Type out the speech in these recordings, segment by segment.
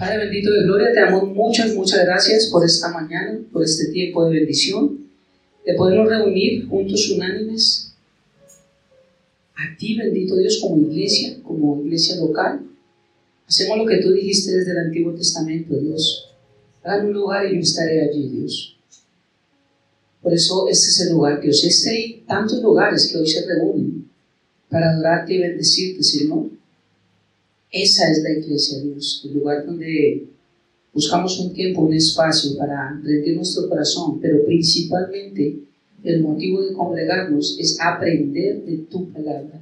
Padre bendito de gloria, te damos muchas gracias por esta mañana, por este tiempo de bendición, de podernos reunir juntos unánimes a ti, bendito Dios, como iglesia local. Hacemos lo que tú dijiste desde el Antiguo Testamento, Dios. Hagan un lugar y yo estaré allí, Dios. Por eso este es el lugar, Dios. Hay tantos lugares que hoy se reúnen para adorarte y bendecirte, Señor. Esa es la iglesia, Dios, el lugar donde buscamos un tiempo, un espacio para rendir nuestro corazón, pero principalmente el motivo de congregarnos es aprender de tu palabra.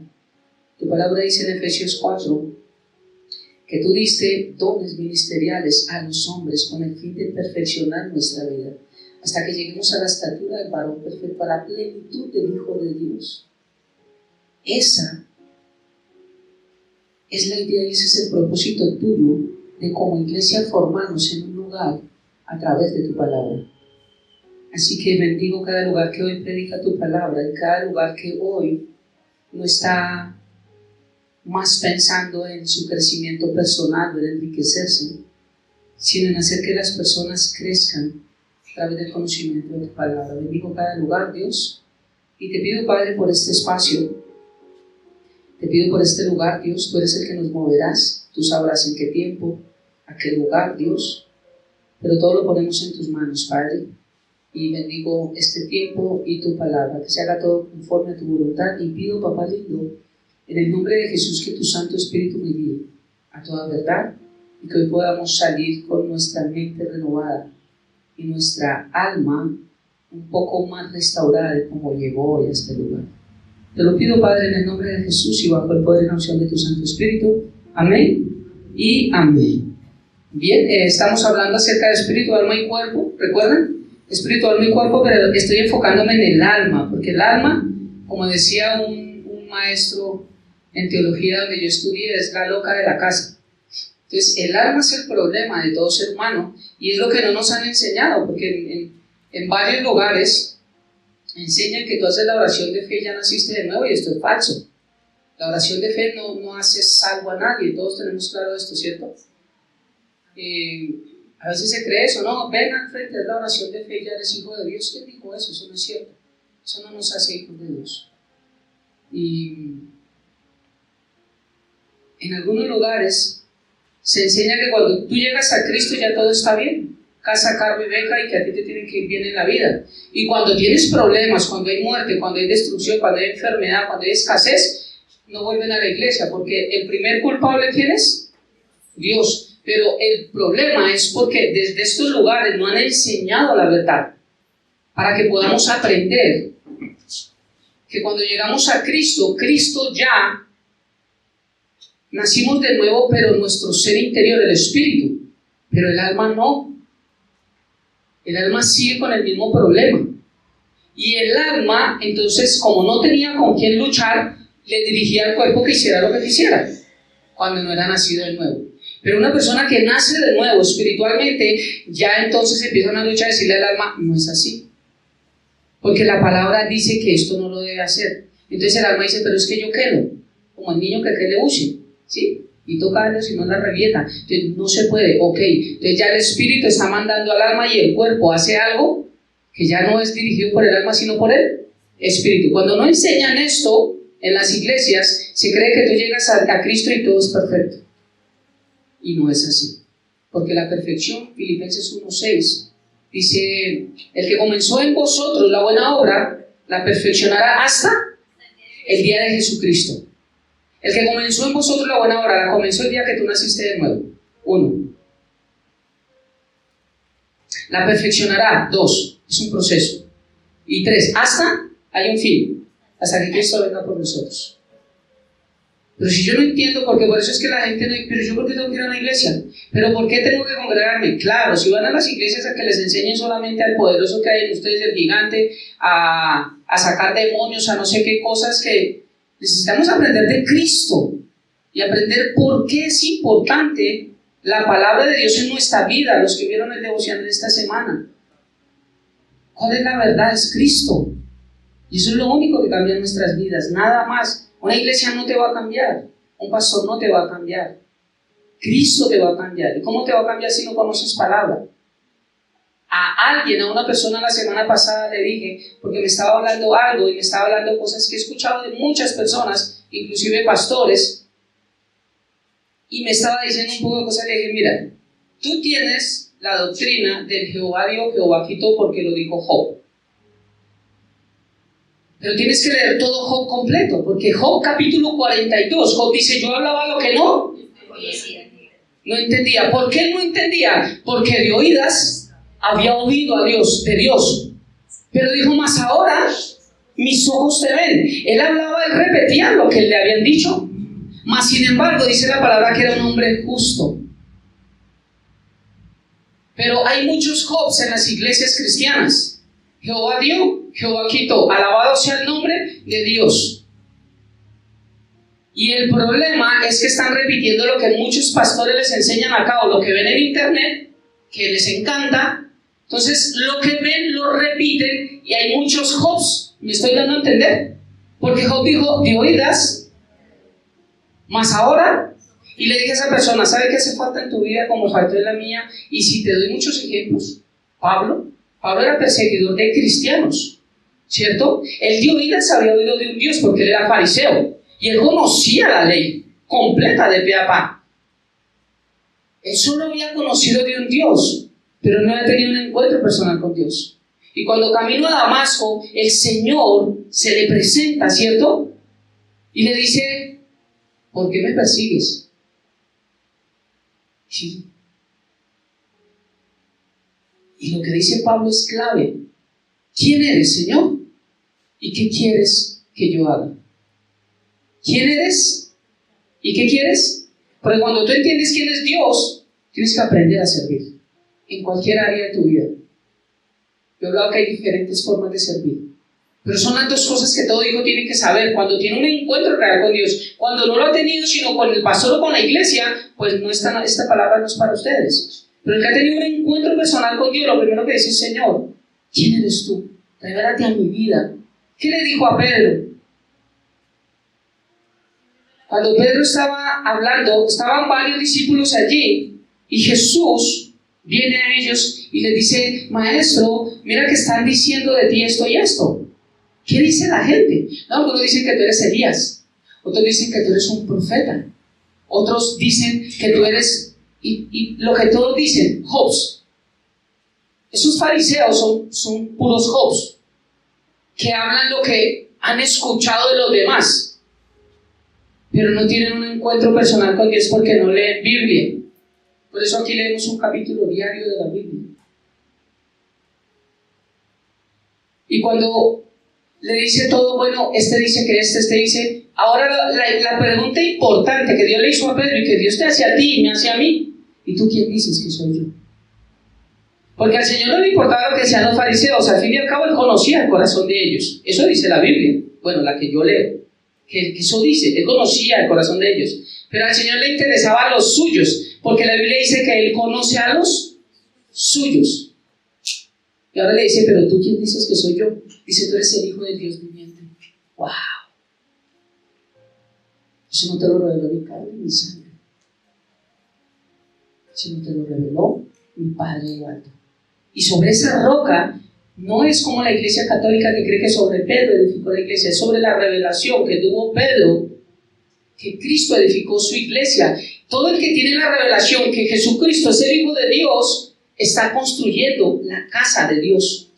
Tu palabra dice en Efesios 4 que tú diste dones ministeriales a los hombres con el fin de perfeccionar nuestra vida, hasta que lleguemos a la estatura del varón perfecto, a la plenitud del Hijo de Dios. Esa es la idea y ese es el propósito tuyo de como iglesia formarnos en un lugar a través de tu palabra. Así que bendigo cada lugar que hoy predica tu palabra y cada lugar que hoy no está más pensando en su crecimiento personal, en enriquecerse, sino en hacer que las personas crezcan a través del conocimiento de tu palabra. Bendigo cada lugar, Dios, y te pido, Padre, por este espacio. Te pido por este lugar, Dios, tú eres el que nos moverás, tú sabrás en qué tiempo, a qué lugar, Dios, pero todo lo ponemos en tus manos, Padre, y bendigo este tiempo y tu palabra, que se haga todo conforme a tu voluntad, y pido, Papá lindo, en el nombre de Jesús, que tu Santo Espíritu me guíe a toda verdad, y que hoy podamos salir con nuestra mente renovada y nuestra alma un poco más restaurada de cómo llegó hoy a este lugar. Te lo pido, Padre, en el nombre de Jesús y bajo el poder y la unción de tu Santo Espíritu. Amén y amén. Bien, estamos hablando acerca de espíritu, alma y cuerpo. ¿Recuerdan? Espíritu, alma y cuerpo, pero estoy enfocándome en el alma, porque el alma, como decía un maestro en teología donde yo estudié, es la loca de la casa. Entonces, el alma es el problema de todo ser humano y es lo que no nos han enseñado, porque en varios lugares enseñan que tú haces la oración de fe y ya naciste de nuevo, y esto es falso. La oración de fe no hace salvo a nadie, todos tenemos claro esto, ¿cierto? A veces se cree eso, no, ven al frente, es la oración de fe y ya eres hijo de Dios. ¿Quién dijo eso? Eso no es cierto. Eso no nos hace hijos de Dios. Y en algunos lugares se enseña que cuando tú llegas a Cristo ya todo está bien. Casa, carro y beca, y que a ti te tienen que ir bien en la vida. Y cuando tienes problemas, cuando hay muerte, cuando hay destrucción, cuando hay enfermedad, cuando hay escasez, no vuelven a la iglesia, porque el primer culpable, ¿quién es? Dios. Pero el problema es porque desde estos lugares no han enseñado la verdad, para que podamos aprender que cuando llegamos a Cristo, Cristo ya nacimos de nuevo, pero nuestro ser interior, el espíritu, pero el alma no. El alma sigue con el mismo problema. Y el alma, entonces, como no tenía con quién luchar, le dirigía al cuerpo que hiciera lo que quisiera, cuando no era nacido de nuevo. Pero una persona que nace de nuevo espiritualmente, ya entonces empieza una lucha a decirle al alma, no es así. Porque la palabra dice que esto no lo debe hacer. Entonces el alma dice, pero es que yo quedo, como el niño que le use, ¿sí? Y toca a Dios y no la revienta. Entonces no se puede, ok. Entonces ya el espíritu está mandando al alma y el cuerpo hace algo que ya no es dirigido por el alma, sino por el espíritu. Cuando no enseñan esto en las iglesias, se cree que tú llegas a Cristo y todo es perfecto. Y no es así. Porque la perfección, Filipenses 1:6, dice, el que comenzó en vosotros la buena obra, la perfeccionará hasta el día de Jesucristo. El que comenzó en vosotros la buena obra, la comenzó el día que tú naciste de nuevo. 1. La perfeccionará. 2. Es un proceso. Y 3. Hasta, hay un fin. Hasta que Cristo venga por nosotros. Pero si yo no entiendo, porque por eso es que la gente no, pero yo ¿por qué tengo que ir a la iglesia? ¿Pero por qué tengo que congregarme? Claro, si van a las iglesias a que les enseñen solamente al poderoso que hay en ustedes, el gigante, a sacar demonios, a no sé qué cosas, que necesitamos aprender de Cristo y aprender por qué es importante la palabra de Dios en nuestra vida. Los que vieron el devocional de esta semana, ¿cuál es la verdad? Es Cristo, y eso es lo único que cambia en nuestras vidas, nada más. Una iglesia no te va a cambiar, un pastor no te va a cambiar. Cristo te va a cambiar. ¿Y cómo te va a cambiar si no conoces palabra? A una persona la semana pasada le dije, porque me estaba hablando algo y me estaba hablando cosas que he escuchado de muchas personas, inclusive pastores, y me estaba diciendo un poco de cosas. Le dije, mira, tú tienes la doctrina del Jehová dio, Jehová quitó, porque lo dijo Job. Pero tienes que leer todo Job completo, porque Job capítulo 42, Job dice, yo hablaba lo que no entendía. ¿Por qué no entendía? Porque de oídas había oído a Dios, de Dios. Pero dijo, más ahora mis ojos te ven. Él hablaba, él repetía lo que le habían dicho. Mas sin embargo, dice la palabra que era un hombre justo. Pero hay muchos Jobs en las iglesias cristianas. Jehová dio, Jehová quitó. Alabado sea el nombre de Dios. Y el problema es que están repitiendo lo que muchos pastores les enseñan acá, o lo que ven en internet, que les encanta. Entonces, lo que ven lo repiten, y hay muchos Jobs. ¿Me estoy dando a entender? Porque Job dijo, de oídas, mas ahora. Y le dije a esa persona, ¿sabe qué hace falta en tu vida como faltó en la mía? Y si te doy muchos ejemplos, Pablo era perseguidor de cristianos, ¿cierto? Él de oídas había oído de un Dios porque él era fariseo y él conocía la ley completa de pe a pa. Él solo había conocido de un Dios, pero no había tenido un encuentro personal con Dios. Y cuando caminó a Damasco, el Señor se le presenta, ¿cierto? Y le dice, ¿por qué me persigues? Sí. Y lo que dice Pablo es clave. ¿Quién eres, Señor? ¿Y qué quieres que yo haga? ¿Quién eres? ¿Y qué quieres? Porque cuando tú entiendes quién es Dios, tienes que aprender a servir en cualquier área de tu vida. Yo he hablado que hay diferentes formas de servir, pero son las dos cosas que todo hijo tiene que saber. Cuando tiene un encuentro real con Dios, cuando no lo ha tenido sino con el pastor o con la iglesia, pues no esta palabra no es para ustedes. Pero el que ha tenido un encuentro personal con Dios, lo primero que dice, Señor, ¿quién eres tú? Revélate a mi vida. ¿Qué le dijo a Pedro? Cuando Pedro estaba hablando, estaban varios discípulos allí, y Jesús viene a ellos y les dice, Maestro, mira que están diciendo de ti esto y esto. ¿Qué dice la gente? No, algunos dicen que tú eres Elías, otros dicen que tú eres un profeta, otros dicen que tú eres... Y lo que todos dicen, Jobs. Esos fariseos son puros Jobs, que hablan lo que han escuchado de los demás, pero no tienen un encuentro personal con Dios porque no leen Biblia. Por eso aquí leemos un capítulo diario de la Biblia. Y cuando le dice todo, bueno, este dice que este dice... Ahora la pregunta importante que Dios le hizo a Pedro y que Dios te hace a ti y me hace a mí, ¿y tú quién dices que soy yo? Porque al Señor no le importaba lo que decían los fariseos, al fin y al cabo Él conocía el corazón de ellos. Eso dice la Biblia, bueno, la que yo leo, que eso dice, Él conocía el corazón de ellos. Pero al Señor le interesaba a los suyos, porque la Biblia dice que Él conoce a los suyos. Y ahora le dice, pero ¿tú quién dices que soy yo? Dice, tú eres el Hijo del Dios viviente. ¡Wow! Eso no te lo reveló ni carne ni sangre. Sino te lo reveló mi Padre de lo alto. Y sobre esa roca, no es como la iglesia católica que cree que sobre Pedro edificó la iglesia, es sobre la revelación que tuvo Pedro, que Cristo edificó su iglesia. Todo el que tiene la revelación que Jesucristo es el Hijo de Dios, está construyendo la casa de Dios.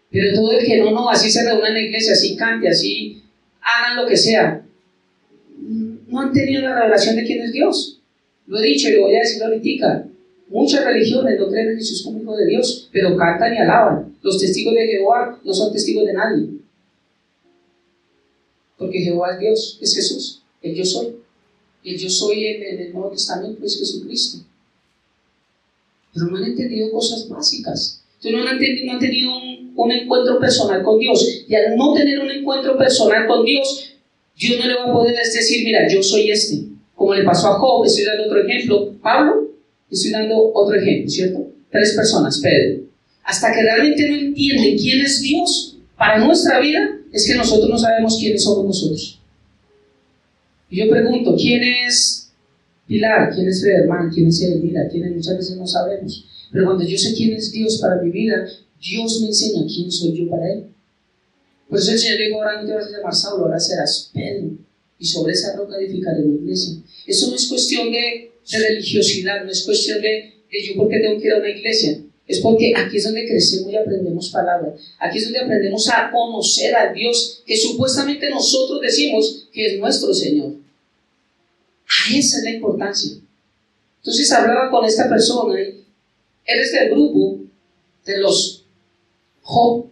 Pero todo el que no, así se reúne en la iglesia, así cante, así hagan lo que sea, no han tenido la revelación de quién es Dios. Lo he dicho y lo voy a decir ahorita. Muchas religiones no creen en Jesús como Hijo de Dios, pero cantan y alaban. Los testigos de Jehová no son testigos de nadie. Porque Jehová es Dios, es Jesús, el yo soy. El yo soy en el Nuevo Testamento es Jesucristo. Pero no han entendido cosas básicas. Entonces no han tenido un encuentro personal con Dios. Y al no tener un encuentro personal con Dios, Dios no le va a poder decir, mira, yo soy este. Como le pasó a Job, estoy dando otro ejemplo. Pablo, estoy dando otro ejemplo, ¿cierto? 3 personas, Pedro. Hasta que realmente no entienden quién es Dios para nuestra vida, es que nosotros no sabemos quiénes somos nosotros. Y yo pregunto, ¿quién es Pilar, quién es Frederman, quién es Edelmira, quiénes muchas veces no sabemos. Pero cuando yo sé quién es Dios para mi vida, Dios me enseña quién soy yo para Él. Por eso el Señor dijo, ahora no te vas a llamar Saulo, ahora serás Pedro. Y sobre esa roca edificaré mi iglesia. Eso no es cuestión de religiosidad, no es cuestión de yo porque tengo que ir a una iglesia. Es porque aquí es donde crecemos y aprendemos palabra. Aquí es donde aprendemos a conocer a Dios que supuestamente nosotros decimos que es nuestro Señor. Esa es la importancia. Entonces hablaba con esta persona y él es del grupo de los Job,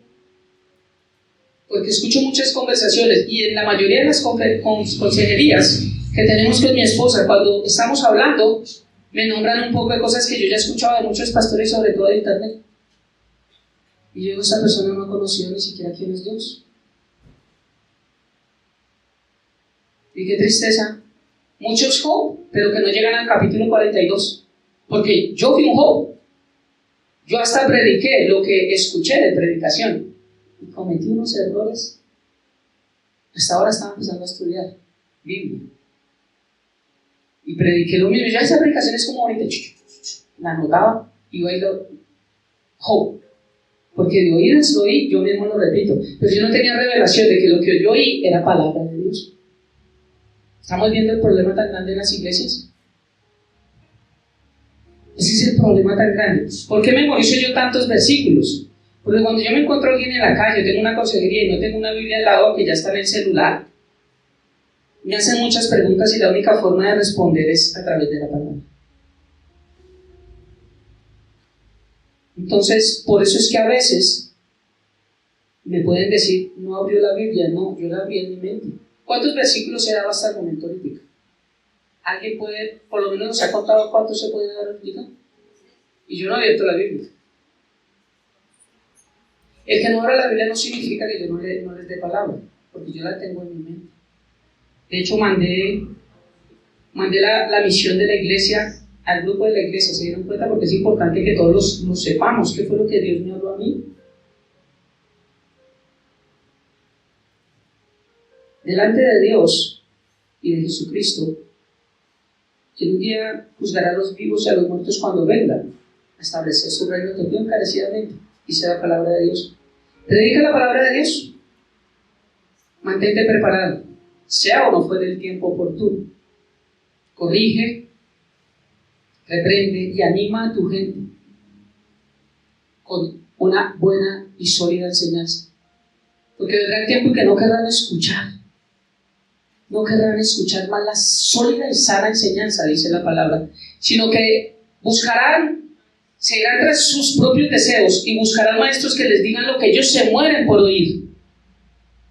porque escucho muchas conversaciones y en la mayoría de las consejerías que tenemos con mi esposa, cuando estamos hablando, me nombran un poco de cosas que yo ya he escuchado de muchos pastores, sobre todo de internet. Y yo digo, esta persona no ha conocido ni siquiera quién es Dios. Y qué tristeza. Muchos Job, pero que no llegan al capítulo 42. Porque yo fui un Job. Yo hasta prediqué lo que escuché de predicación. Y cometí unos errores. Hasta ahora estaba empezando a estudiar Biblia. Y prediqué lo mismo. Ya esa predicación es como ahorita. La anotaba y iba a ir Job. Porque de oídas lo oí, yo mismo lo repito. Pero yo no tenía revelación de que lo que yo oí era palabra de Dios. ¿Estamos viendo el problema tan grande en las iglesias? Ese es el problema tan grande. ¿Por qué memorizo yo tantos versículos? Porque cuando yo me encuentro a alguien en la calle, tengo una consejería y no tengo una Biblia al lado que ya está en el celular, me hacen muchas preguntas y la única forma de responder es a través de la palabra. Entonces, por eso es que a veces me pueden decir, no abrió la Biblia. No, yo la abrí en mi mente. ¿Cuántos versículos he dado hasta el momento ahorita? ¿Alguien puede, por lo menos nos ha contado cuántos se puede dar ahorita? Y yo no he abierto la Biblia. El que no abra la Biblia no significa que yo no les dé palabra, porque yo la tengo en mi mente. De hecho, mandé la misión de la iglesia al grupo de la iglesia. ¿Se dieron cuenta? Porque es importante que todos lo sepamos. ¿Qué fue lo que Dios me habló a mí? Delante de Dios y de Jesucristo, que un día juzgará a los vivos y a los muertos cuando venga a establecer su reino, te pido encarecidamente, dice la palabra de Dios. Predica la palabra de Dios. Mantente preparado, sea o no fuera el tiempo oportuno. Corrige, reprende y anima a tu gente con una buena y sólida enseñanza. Porque vendrá el tiempo en que no querrán escuchar. No querrán escuchar más la sólida y sana enseñanza, dice la palabra, sino que se irán tras sus propios deseos y buscarán maestros que les digan lo que ellos se mueren por oír.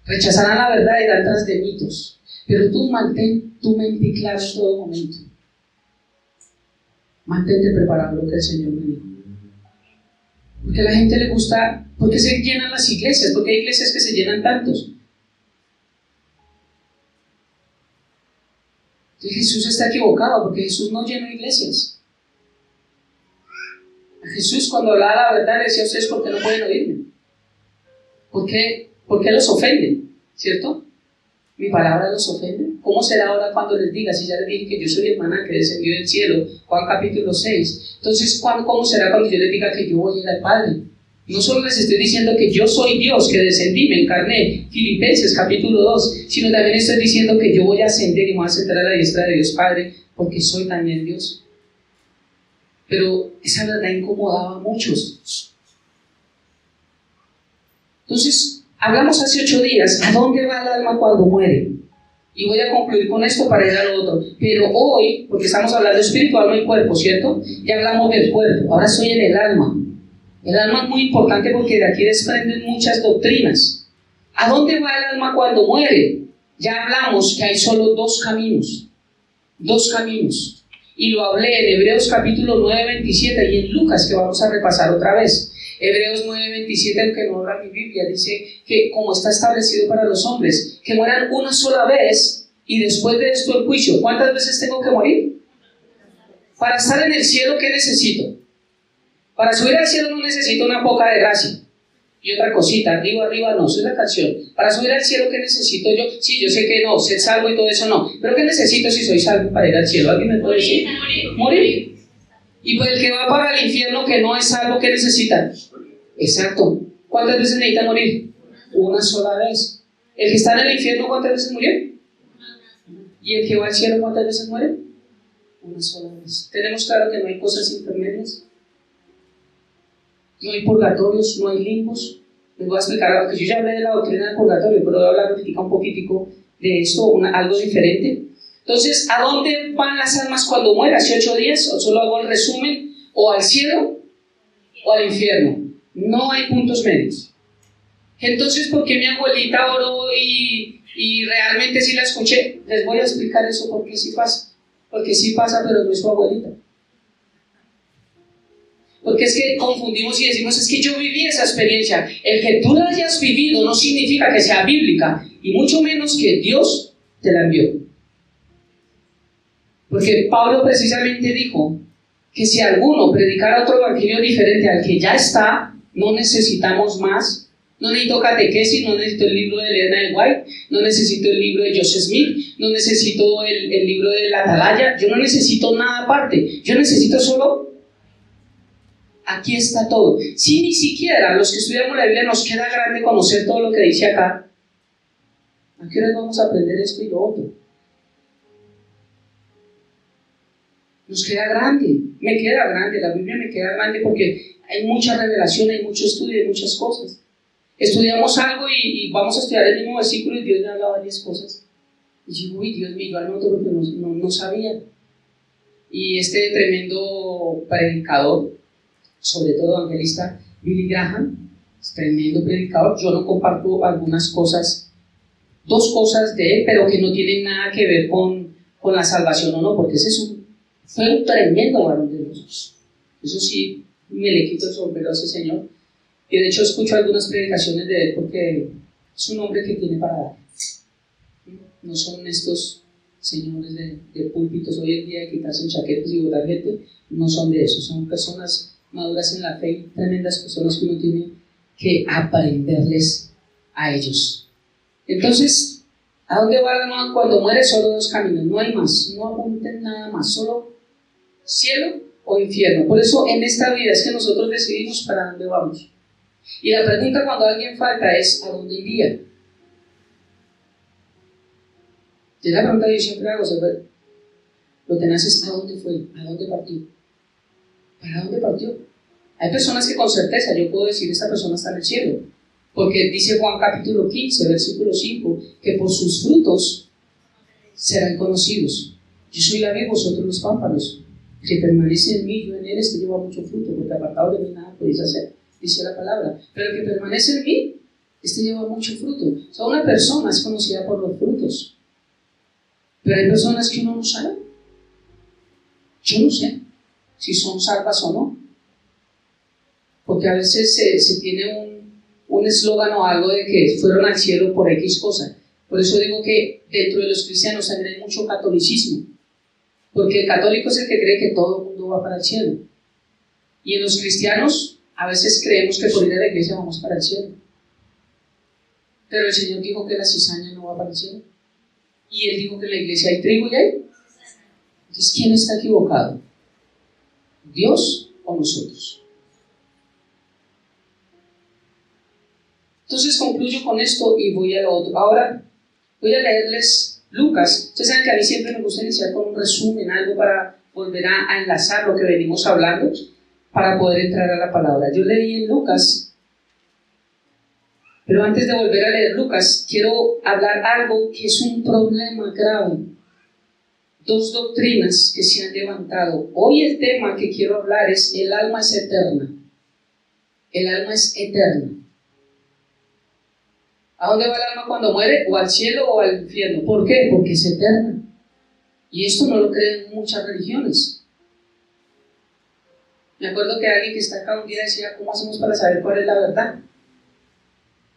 Rechazarán la verdad y irán tras de mitos. Pero tú mantén tu mente clara en todo momento. Mantente preparado, lo que el Señor me dijo. Porque a la gente le gusta, porque se llenan las iglesias, porque hay iglesias que se llenan tantos. Y Jesús está equivocado, porque Jesús no llenó iglesias. A Jesús, cuando hablaba la verdad, le decía a ustedes: ¿por qué no pueden oírme? ¿Por qué los ofenden? ¿Cierto? ¿Mi palabra los ofende? ¿Cómo será ahora cuando les diga? Si ya les dije que yo soy el maná que descendió del cielo, Juan capítulo 6. Entonces, ¿cómo será cuando yo les diga que yo voy a ir al Padre? No solo les estoy diciendo que yo soy Dios, que descendí, me encarné, Filipenses capítulo 2, sino también estoy diciendo que yo voy a ascender y me voy a sentar a la diestra de Dios Padre, porque soy también Dios. Pero esa verdad incomodaba a muchos. Entonces, hablamos hace 8 días, ¿a dónde va el alma cuando muere? Y voy a concluir con esto para ir a lo otro. Pero hoy, porque estamos hablando espiritual, no hay cuerpo, ¿cierto? Ya hablamos del cuerpo, ahora estoy en el alma. El alma es muy importante porque de aquí desprenden muchas doctrinas. ¿A dónde va el alma cuando muere? Ya hablamos que hay solo 2 caminos. 2 caminos. Y lo hablé en Hebreos capítulo 9, 27 y en Lucas, que vamos a repasar otra vez. Hebreos 9, 27, aunque no habla mi Biblia, dice que como está establecido para los hombres, que mueran una sola vez y después de esto el juicio. ¿Cuántas veces tengo que morir? Para estar en el cielo, ¿qué necesito? Para subir al cielo no necesito una poca de gracia. Y otra cosita, arriba, arriba, no, eso es la canción. Para subir al cielo, ¿qué necesito yo? Sí, yo sé que no, ser salvo y todo eso no. Pero ¿qué necesito si soy salvo para ir al cielo? ¿Alguien me puede decir? Morir. Y pues el que va para el infierno, que no es salvo, ¿qué necesita? Exacto. ¿Cuántas veces necesita morir? Una sola vez. ¿El que está en el infierno cuántas veces murió? ¿Y el que va al cielo cuántas veces muere? Una sola vez. ¿Tenemos claro que no hay cosas intermedias? No hay purgatorios, no hay limbos. Les voy a explicar algo, que yo ya hablé de la doctrina del purgatorio, pero voy a hablar un poquitico de esto, algo diferente. Entonces, ¿a dónde van las almas cuando mueran? ¿Hace 8 días? ¿O solo hago el resumen? ¿O al cielo o al infierno? No hay puntos medios. Entonces, ¿por qué mi abuelita oró y realmente sí la escuché? Les voy a explicar eso porque sí pasa. Porque sí pasa, pero no es su abuelita. Porque es que confundimos y decimos, es que yo viví esa experiencia. El que tú la hayas vivido no significa que sea bíblica, y mucho menos que Dios te la envió. Porque Pablo precisamente dijo que si alguno predicara otro evangelio diferente al que ya está, no necesitamos más. No necesito catequesis, no necesito el libro de Elena de White, no necesito el libro de Joseph Smith, no necesito el libro de la Atalaya, yo no necesito nada aparte, yo necesito solo... Aquí está todo. Si ni siquiera los que estudiamos la Biblia nos queda grande conocer todo lo que dice acá, ¿a qué hora vamos a aprender esto y lo otro? Nos queda grande, me queda grande, la Biblia me queda grande porque hay mucha revelación, hay mucho estudio, hay muchas cosas. Estudiamos algo y vamos a estudiar el mismo versículo y Dios me habla varias cosas. Y digo, uy, Dios mío, yo anoto porque no sabía. Y este tremendo predicador, sobre todo evangelista Billy Graham, es tremendo predicador. Yo no comparto algunas cosas, 2 cosas de él, pero que no tienen nada que ver con la salvación o no, porque ese fue un tremendo varón de Dios. Eso sí, me le quito el sombrero a ese señor. Y de hecho escucho algunas predicaciones de él porque es un hombre que tiene para dar. No son estos señores de púlpitos hoy en día de quitarse chaquetas y botar gente, no son de eso, son personas maduras en la fe, tremendas personas que uno tiene que aprenderles a ellos. Entonces, ¿a dónde va el alma cuando muere? Solo 2 caminos, no hay más, no apunten nada más, solo cielo o infierno. Por eso en esta vida es que nosotros decidimos para dónde vamos. Y la pregunta cuando alguien falta es, ¿a dónde iría? Y la pregunta que yo siempre hago, lo tenaz es, ¿a dónde fue? ¿A dónde partió? ¿Para dónde partió? Hay personas que con certeza yo puedo decir, esta persona está en el cielo, porque dice Juan capítulo 15, versículo 5, que por sus frutos serán conocidos. Yo soy la vid, vosotros los pámpanos. El que permanece en mí, yo en él, este lleva mucho fruto, porque apartado de mí nada podéis hacer, dice la palabra. Pero el que permanece en mí, este lleva mucho fruto. O sea, una persona es conocida por los frutos. Pero hay personas que uno no sabe. Yo no sé si son salvas o no. Porque a veces se tiene un eslogan o algo de que fueron al cielo por X cosa. Por eso digo que dentro de los cristianos también hay mucho catolicismo. Porque el católico es el que cree que todo el mundo va para el cielo. Y en los cristianos a veces creemos que por ir a la iglesia vamos para el cielo. Pero el Señor dijo que la cizaña no va para el cielo. Y Él dijo que en la iglesia hay trigo y hay. Entonces, ¿quién está equivocado? ¿Dios o nosotros? Entonces concluyo con esto y voy a lo otro. Ahora voy a leerles Lucas. Ustedes saben que a mí siempre me gusta iniciar con un resumen, algo para volver a enlazar lo que venimos hablando, para poder entrar a la palabra. Yo leí en Lucas, pero antes de volver a leer Lucas, quiero hablar algo que es un problema grave. 2 doctrinas que se han levantado. Hoy el tema que quiero hablar es: el alma es eterna. El alma es eterna. ¿A dónde va el alma cuando muere? ¿O al cielo o al infierno? ¿Por qué? Porque es eterna. Y esto no lo creen muchas religiones. Me acuerdo que alguien que está acá un día decía, ¿cómo hacemos para saber cuál es la verdad?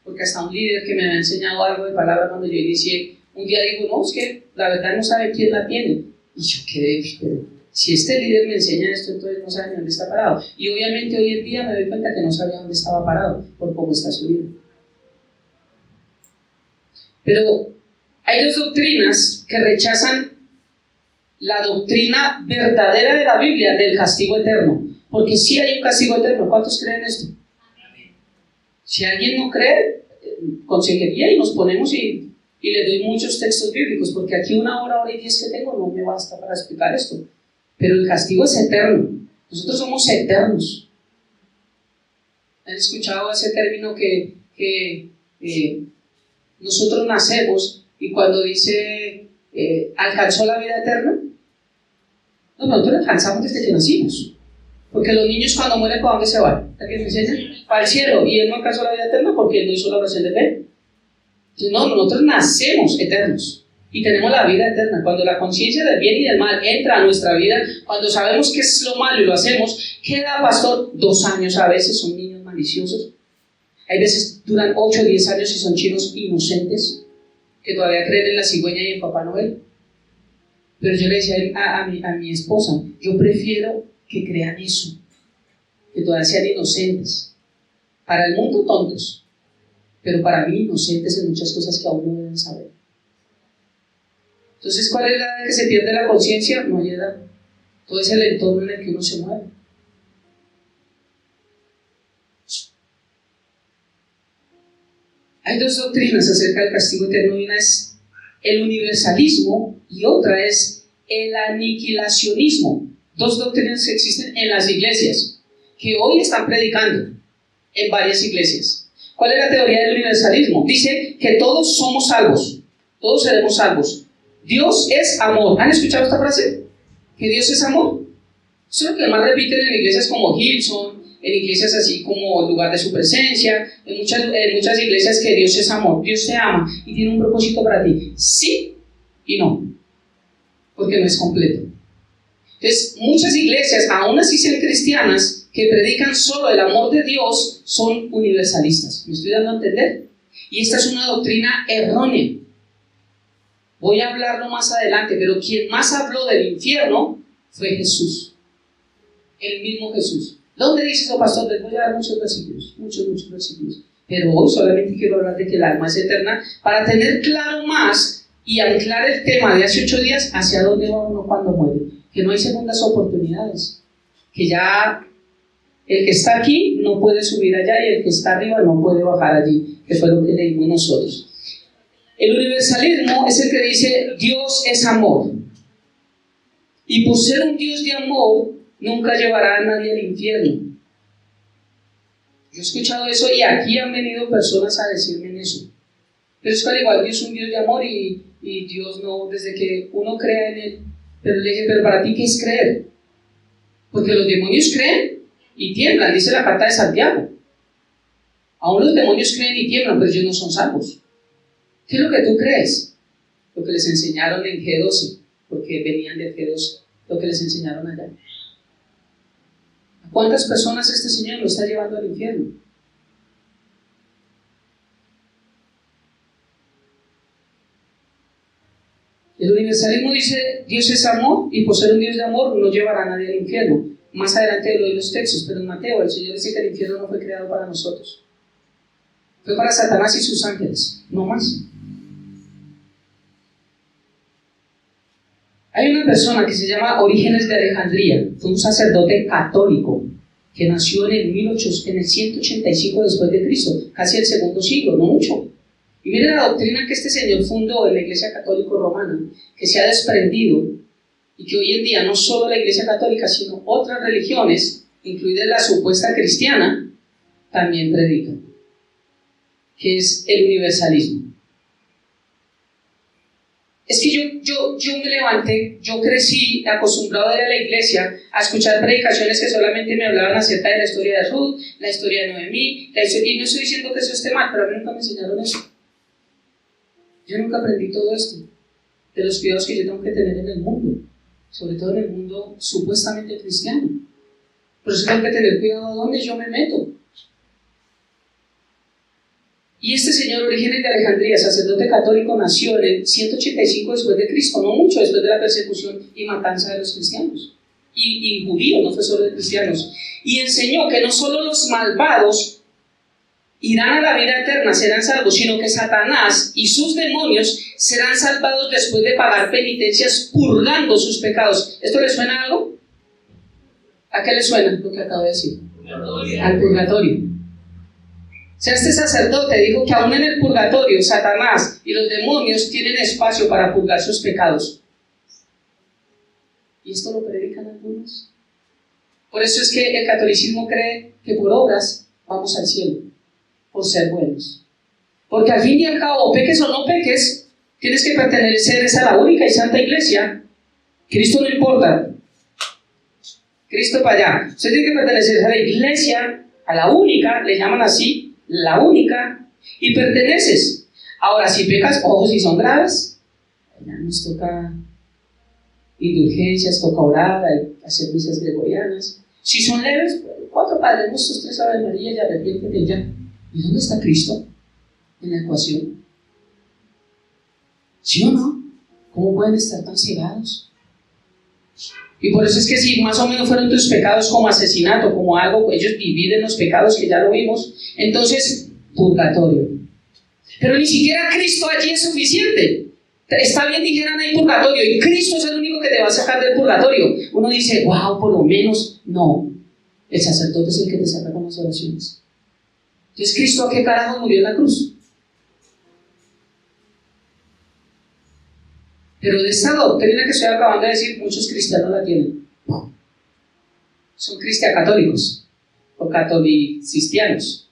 Porque hasta un líder que me había enseñado algo de palabra cuando yo inicié, un día digo, no, es que la verdad no sabe quién la tiene. Y yo quedé, si este líder me enseña esto, entonces no sabe ni dónde está parado. Y obviamente hoy en día me doy cuenta que no sabía dónde estaba parado por cómo está su vida. Pero hay dos doctrinas que rechazan la doctrina verdadera de la Biblia del castigo eterno. Porque sí hay un castigo eterno. ¿Cuántos creen esto? Si alguien no cree, consejería y nos ponemos y le doy muchos textos bíblicos, porque aquí una hora y 10 que tengo no me basta para explicar esto. Pero el castigo es eterno. Nosotros somos eternos. ¿Han escuchado ese término que nosotros nacemos y cuando dice alcanzó la vida eterna? No, nosotros la alcanzamos desde que nacimos. Porque los niños cuando mueren, ¿para dónde se van? ¿Alguien me enseña? Para el cielo. Y él no alcanzó la vida eterna porque él no hizo la oración de fe. Entonces, no, nosotros nacemos eternos y tenemos la vida eterna. Cuando la conciencia del bien y del mal entra a nuestra vida, cuando sabemos qué es lo malo y lo hacemos, ¿qué da, pastor? 2 años a veces, son niños maliciosos. Hay veces duran 8 o 10 años y son chinos inocentes que todavía creen en la cigüeña y en Papá Noel. Pero yo le decía a mi esposa, yo prefiero que crean eso, que todavía sean inocentes. Para el mundo tontos, pero para mí inocentes en muchas cosas que aún no deben saber. Entonces, ¿cuál es la edad en que se pierde la conciencia? No hay edad. Todo es el entorno en el que uno se mueve. Hay 2 doctrinas acerca del castigo eterno. Una es el universalismo y otra es el aniquilacionismo. 2 doctrinas que existen en las iglesias, que hoy están predicando en varias iglesias. ¿Cuál es la teoría del universalismo? Dice que todos somos salvos, todos seremos salvos. Dios es amor. ¿Han escuchado esta frase? ¿Que Dios es amor? Eso es lo que más repiten en iglesias como Gilson, en iglesias así como el lugar de su presencia, en muchas iglesias, que Dios es amor. Dios te ama y tiene un propósito para ti. Sí y no, porque no es completo. Entonces, muchas iglesias, aún así sean cristianas, que predican solo el amor de Dios, son universalistas. ¿Me estoy dando a entender? Y esta es una doctrina errónea. Voy a hablarlo más adelante, pero quien más habló del infierno fue Jesús. El mismo Jesús. ¿Dónde dice eso, pastor? Les voy a dar muchos versículos, muchos versículos. Pero hoy solamente quiero hablar de que el alma es eterna, para tener claro más y anclar el tema de hace 8 días, hacia dónde va uno cuando muere. Que no hay segundas oportunidades. Que ya el que está aquí no puede subir allá y el que está arriba no puede bajar allí, que fue lo que leímos nosotros. El universalismo es el que dice Dios es amor. Y por ser un Dios de amor, nunca llevará a nadie al infierno. Yo he escuchado eso y aquí han venido personas a decirme eso. Pero es que al igual Dios es un Dios de amor y Dios no, desde que uno crea en Él. Pero le dije, pero para ti, ¿qué es creer? Porque los demonios creen y tiemblan, dice la carta de Santiago. Aún los demonios creen y tiemblan, pero ellos no son salvos. ¿Qué es lo que tú crees? Lo que les enseñaron en G12, porque venían del G12, lo que les enseñaron allá. ¿A cuántas personas este Señor lo está llevando al infierno? El universalismo dice Dios es amor y por ser un Dios de amor no llevará a nadie al infierno. Más adelante doy los textos, pero en Mateo el Señor dice que el infierno no fue creado para nosotros. Fue para Satanás y sus ángeles, no más. Hay una persona que se llama Orígenes de Alejandría, fue un sacerdote católico que nació en el 185 después de Cristo, casi el segundo siglo, no mucho. Y mire la doctrina que este señor fundó en la Iglesia Católica Romana, que se ha desprendido y que hoy en día no solo la Iglesia Católica, sino otras religiones, incluida la supuesta cristiana, también predican, que es el universalismo. Es que yo me levanté, yo crecí acostumbrado a ir a la iglesia a escuchar predicaciones que solamente me hablaban acerca de la historia de Ruth, la historia de Noemí, y no estoy diciendo que eso esté mal, pero a mí nunca me enseñaron eso. Yo nunca aprendí todo esto, de los cuidados que yo tengo que tener en el mundo, sobre todo en el mundo supuestamente cristiano. Por eso tengo que tener cuidado a dónde yo me meto. Y este señor Orígenes de Alejandría, sacerdote católico, nació en el 185 después de Cristo, no mucho después de la persecución y matanza de los cristianos. y judíos, no fue solo de cristianos. Y enseñó que no solo los malvados irán a la vida eterna, serán salvos, sino que Satanás y sus demonios serán salvados después de pagar penitencias, purgando sus pecados. ¿Esto le suena a algo? ¿A qué le suena lo que acabo de decir? Al purgatorio. O sea, este sacerdote dijo que aún en el purgatorio Satanás y los demonios tienen espacio para purgar sus pecados. Y esto lo predican algunos. Por eso es que el catolicismo cree que por obras vamos al cielo, por ser buenos. Porque al fin y al cabo, peques o no peques, tienes que pertenecer a la única y santa iglesia. Cristo no importa. Cristo para allá. Usted tiene que pertenecer a la iglesia, a la única, le llaman así, la única, y perteneces. Ahora, si pecas, ojo, si son graves, ya nos toca indulgencias, toca orar, hacer misas gregorianas. Si son leves, 4 Padres Nuestros, 3 Ave María y arrepiéntete ya. ¿Y dónde está Cristo en la ecuación? ¿Sí o no? ¿Cómo pueden estar tan cegados? Y por eso es que si más o menos fueron tus pecados como asesinato, como algo, ellos dividen los pecados, que ya lo vimos, entonces, purgatorio. Pero ni siquiera Cristo allí es suficiente. Está bien, dijeran ahí purgatorio, y Cristo es el único que te va a sacar del purgatorio. Uno dice, wow, por lo menos, no. El sacerdote es el que te saca con las oraciones. Entonces, ¿Cristo a qué carajo murió en la cruz? Pero de esta doctrina que estoy acabando de decir, muchos cristianos la tienen. Son cristiacatólicos o catolicistas,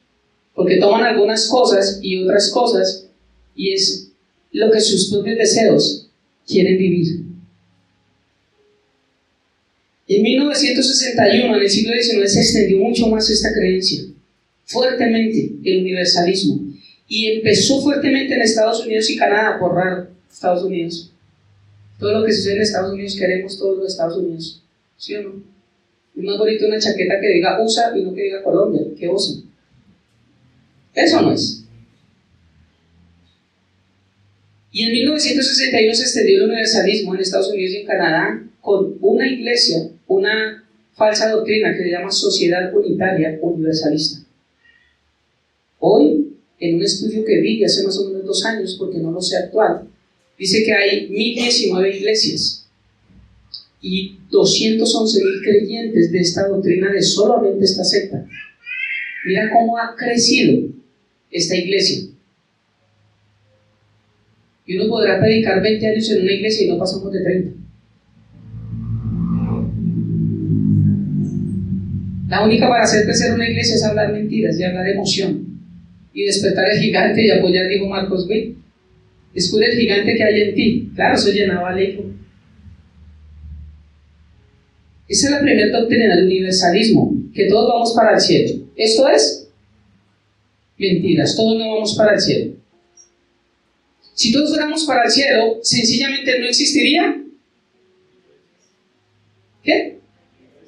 porque toman algunas cosas y otras cosas, y es lo que sus propios deseos quieren vivir. En 1961, en el siglo XIX, se extendió mucho más esta creencia, fuertemente, el universalismo, y empezó fuertemente en Estados Unidos y Canadá, por raro, Estados Unidos. Todo lo que sucede en Estados Unidos queremos todos los Estados Unidos, ¿sí o no? Es más bonito una chaqueta que diga USA y no que diga Colombia, que osa. Eso no es. Y en 1961 se extendió el universalismo en Estados Unidos y en Canadá con una iglesia, una falsa doctrina que se llama Sociedad Unitaria Universalista. Hoy, en un estudio que vi hace más o menos 2 años, porque no lo sé actual, dice que hay 1019 iglesias y 211,000 creyentes de esta doctrina de solamente esta secta. Mira cómo ha crecido esta iglesia. Y uno podrá predicar 20 años en una iglesia y no pasamos de 30. La única para hacer crecer una iglesia es hablar mentiras y hablar emoción y despertar el gigante y apoyar, dijo Marcos Witt. Descubre el gigante que hay en ti. Claro, eso llenaba al eco. Esa es la primera doctrina del universalismo, que todos vamos para el cielo. Esto es mentiras, todos no vamos para el cielo. Si todos fuéramos para el cielo, sencillamente no existiría. ¿Qué?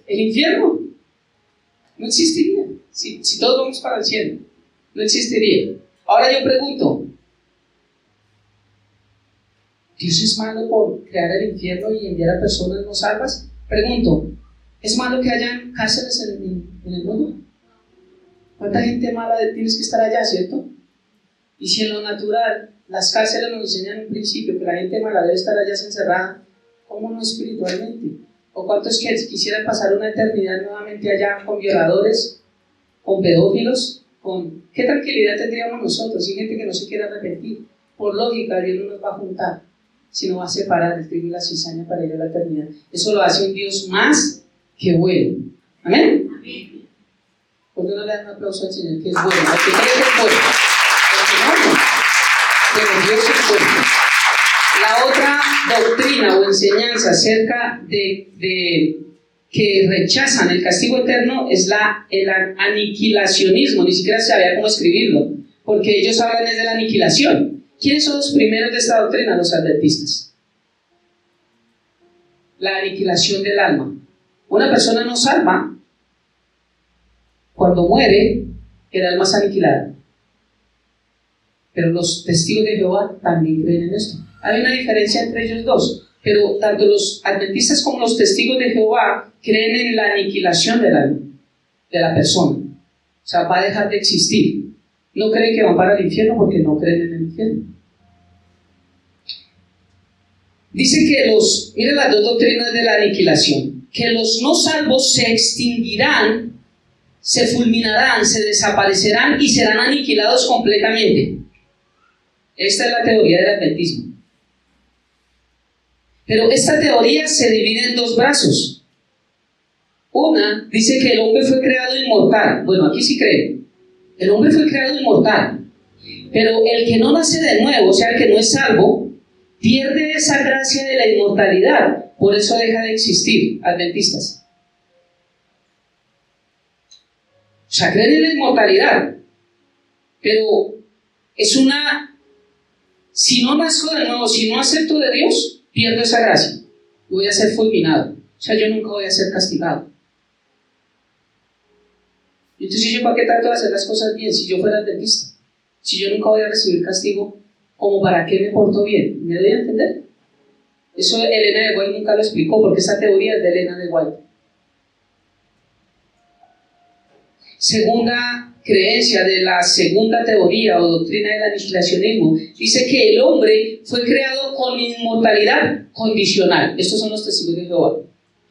El infierno. No existiría. Si todos vamos para el cielo, no existiría. Ahora yo pregunto, ¿Dios es malo por crear el infierno y enviar a personas no salvas? Pregunto, ¿es malo que hayan cárceles en el mundo? ¿Cuánta gente mala tienes que estar allá, cierto? Y si en lo natural las cárceles nos enseñan en principio que la gente mala debe estar allá encerrada, ¿cómo no espiritualmente? ¿O cuántos que quisieran pasar una eternidad nuevamente allá con violadores, con pedófilos? ¿Qué tranquilidad tendríamos nosotros? Y gente que no se quiere arrepentir. Por lógica, Dios no nos va a juntar, sino va a separar el trigo y la cizaña para ir a la eternidad. Eso lo hace un Dios más que bueno. ¿Amén? Amén. ¿Por qué no le dan un aplauso al Señor que es bueno? Porque cree que es bueno. Porque no. Pero Dios es bueno. La otra doctrina o enseñanza acerca de que rechazan el castigo eterno es el aniquilacionismo. Ni siquiera sabía cómo escribirlo, porque ellos hablan desde la aniquilación. ¿Quiénes son los primeros de esta doctrina? Los adventistas. La aniquilación del alma. Una persona no salva, cuando muere, el alma es aniquilada. Pero los testigos de Jehová también creen en esto. Hay una diferencia entre ellos dos. Pero tanto los adventistas como los testigos de Jehová creen en la aniquilación de la persona. O sea, va a dejar de existir. No creen que van para el infierno porque no creen en el infierno. Dice que miren las dos doctrinas de la aniquilación, que los no salvos se extinguirán, se fulminarán, se desaparecerán y serán aniquilados completamente. Esta es la teoría del adventismo. Pero esta teoría se divide en dos brazos. Una dice que el hombre fue creado inmortal. Bueno, aquí sí creen. El hombre fue creado inmortal. Pero el que no nace de nuevo, o sea, el que no es salvo, pierde esa gracia de la inmortalidad. Por eso deja de existir, adventistas. O sea, creen en la inmortalidad. Pero es si no nazco de nuevo, si no acepto de Dios, pierdo esa gracia, voy a ser fulminado, o sea, yo nunca voy a ser castigado. Entonces, ¿yo para qué trato de hacer las cosas bien si yo fuera adventista? Si yo nunca voy a recibir castigo, ¿como para qué me porto bien? ¿Me doy a entender? Eso Elena de White nunca lo explicó, porque esa teoría es de Elena de White. Segunda creencia de la segunda teoría o doctrina del aniquilacionismo, dice que el hombre fue creado con inmortalidad condicional. Estos son los testigos de Jehová.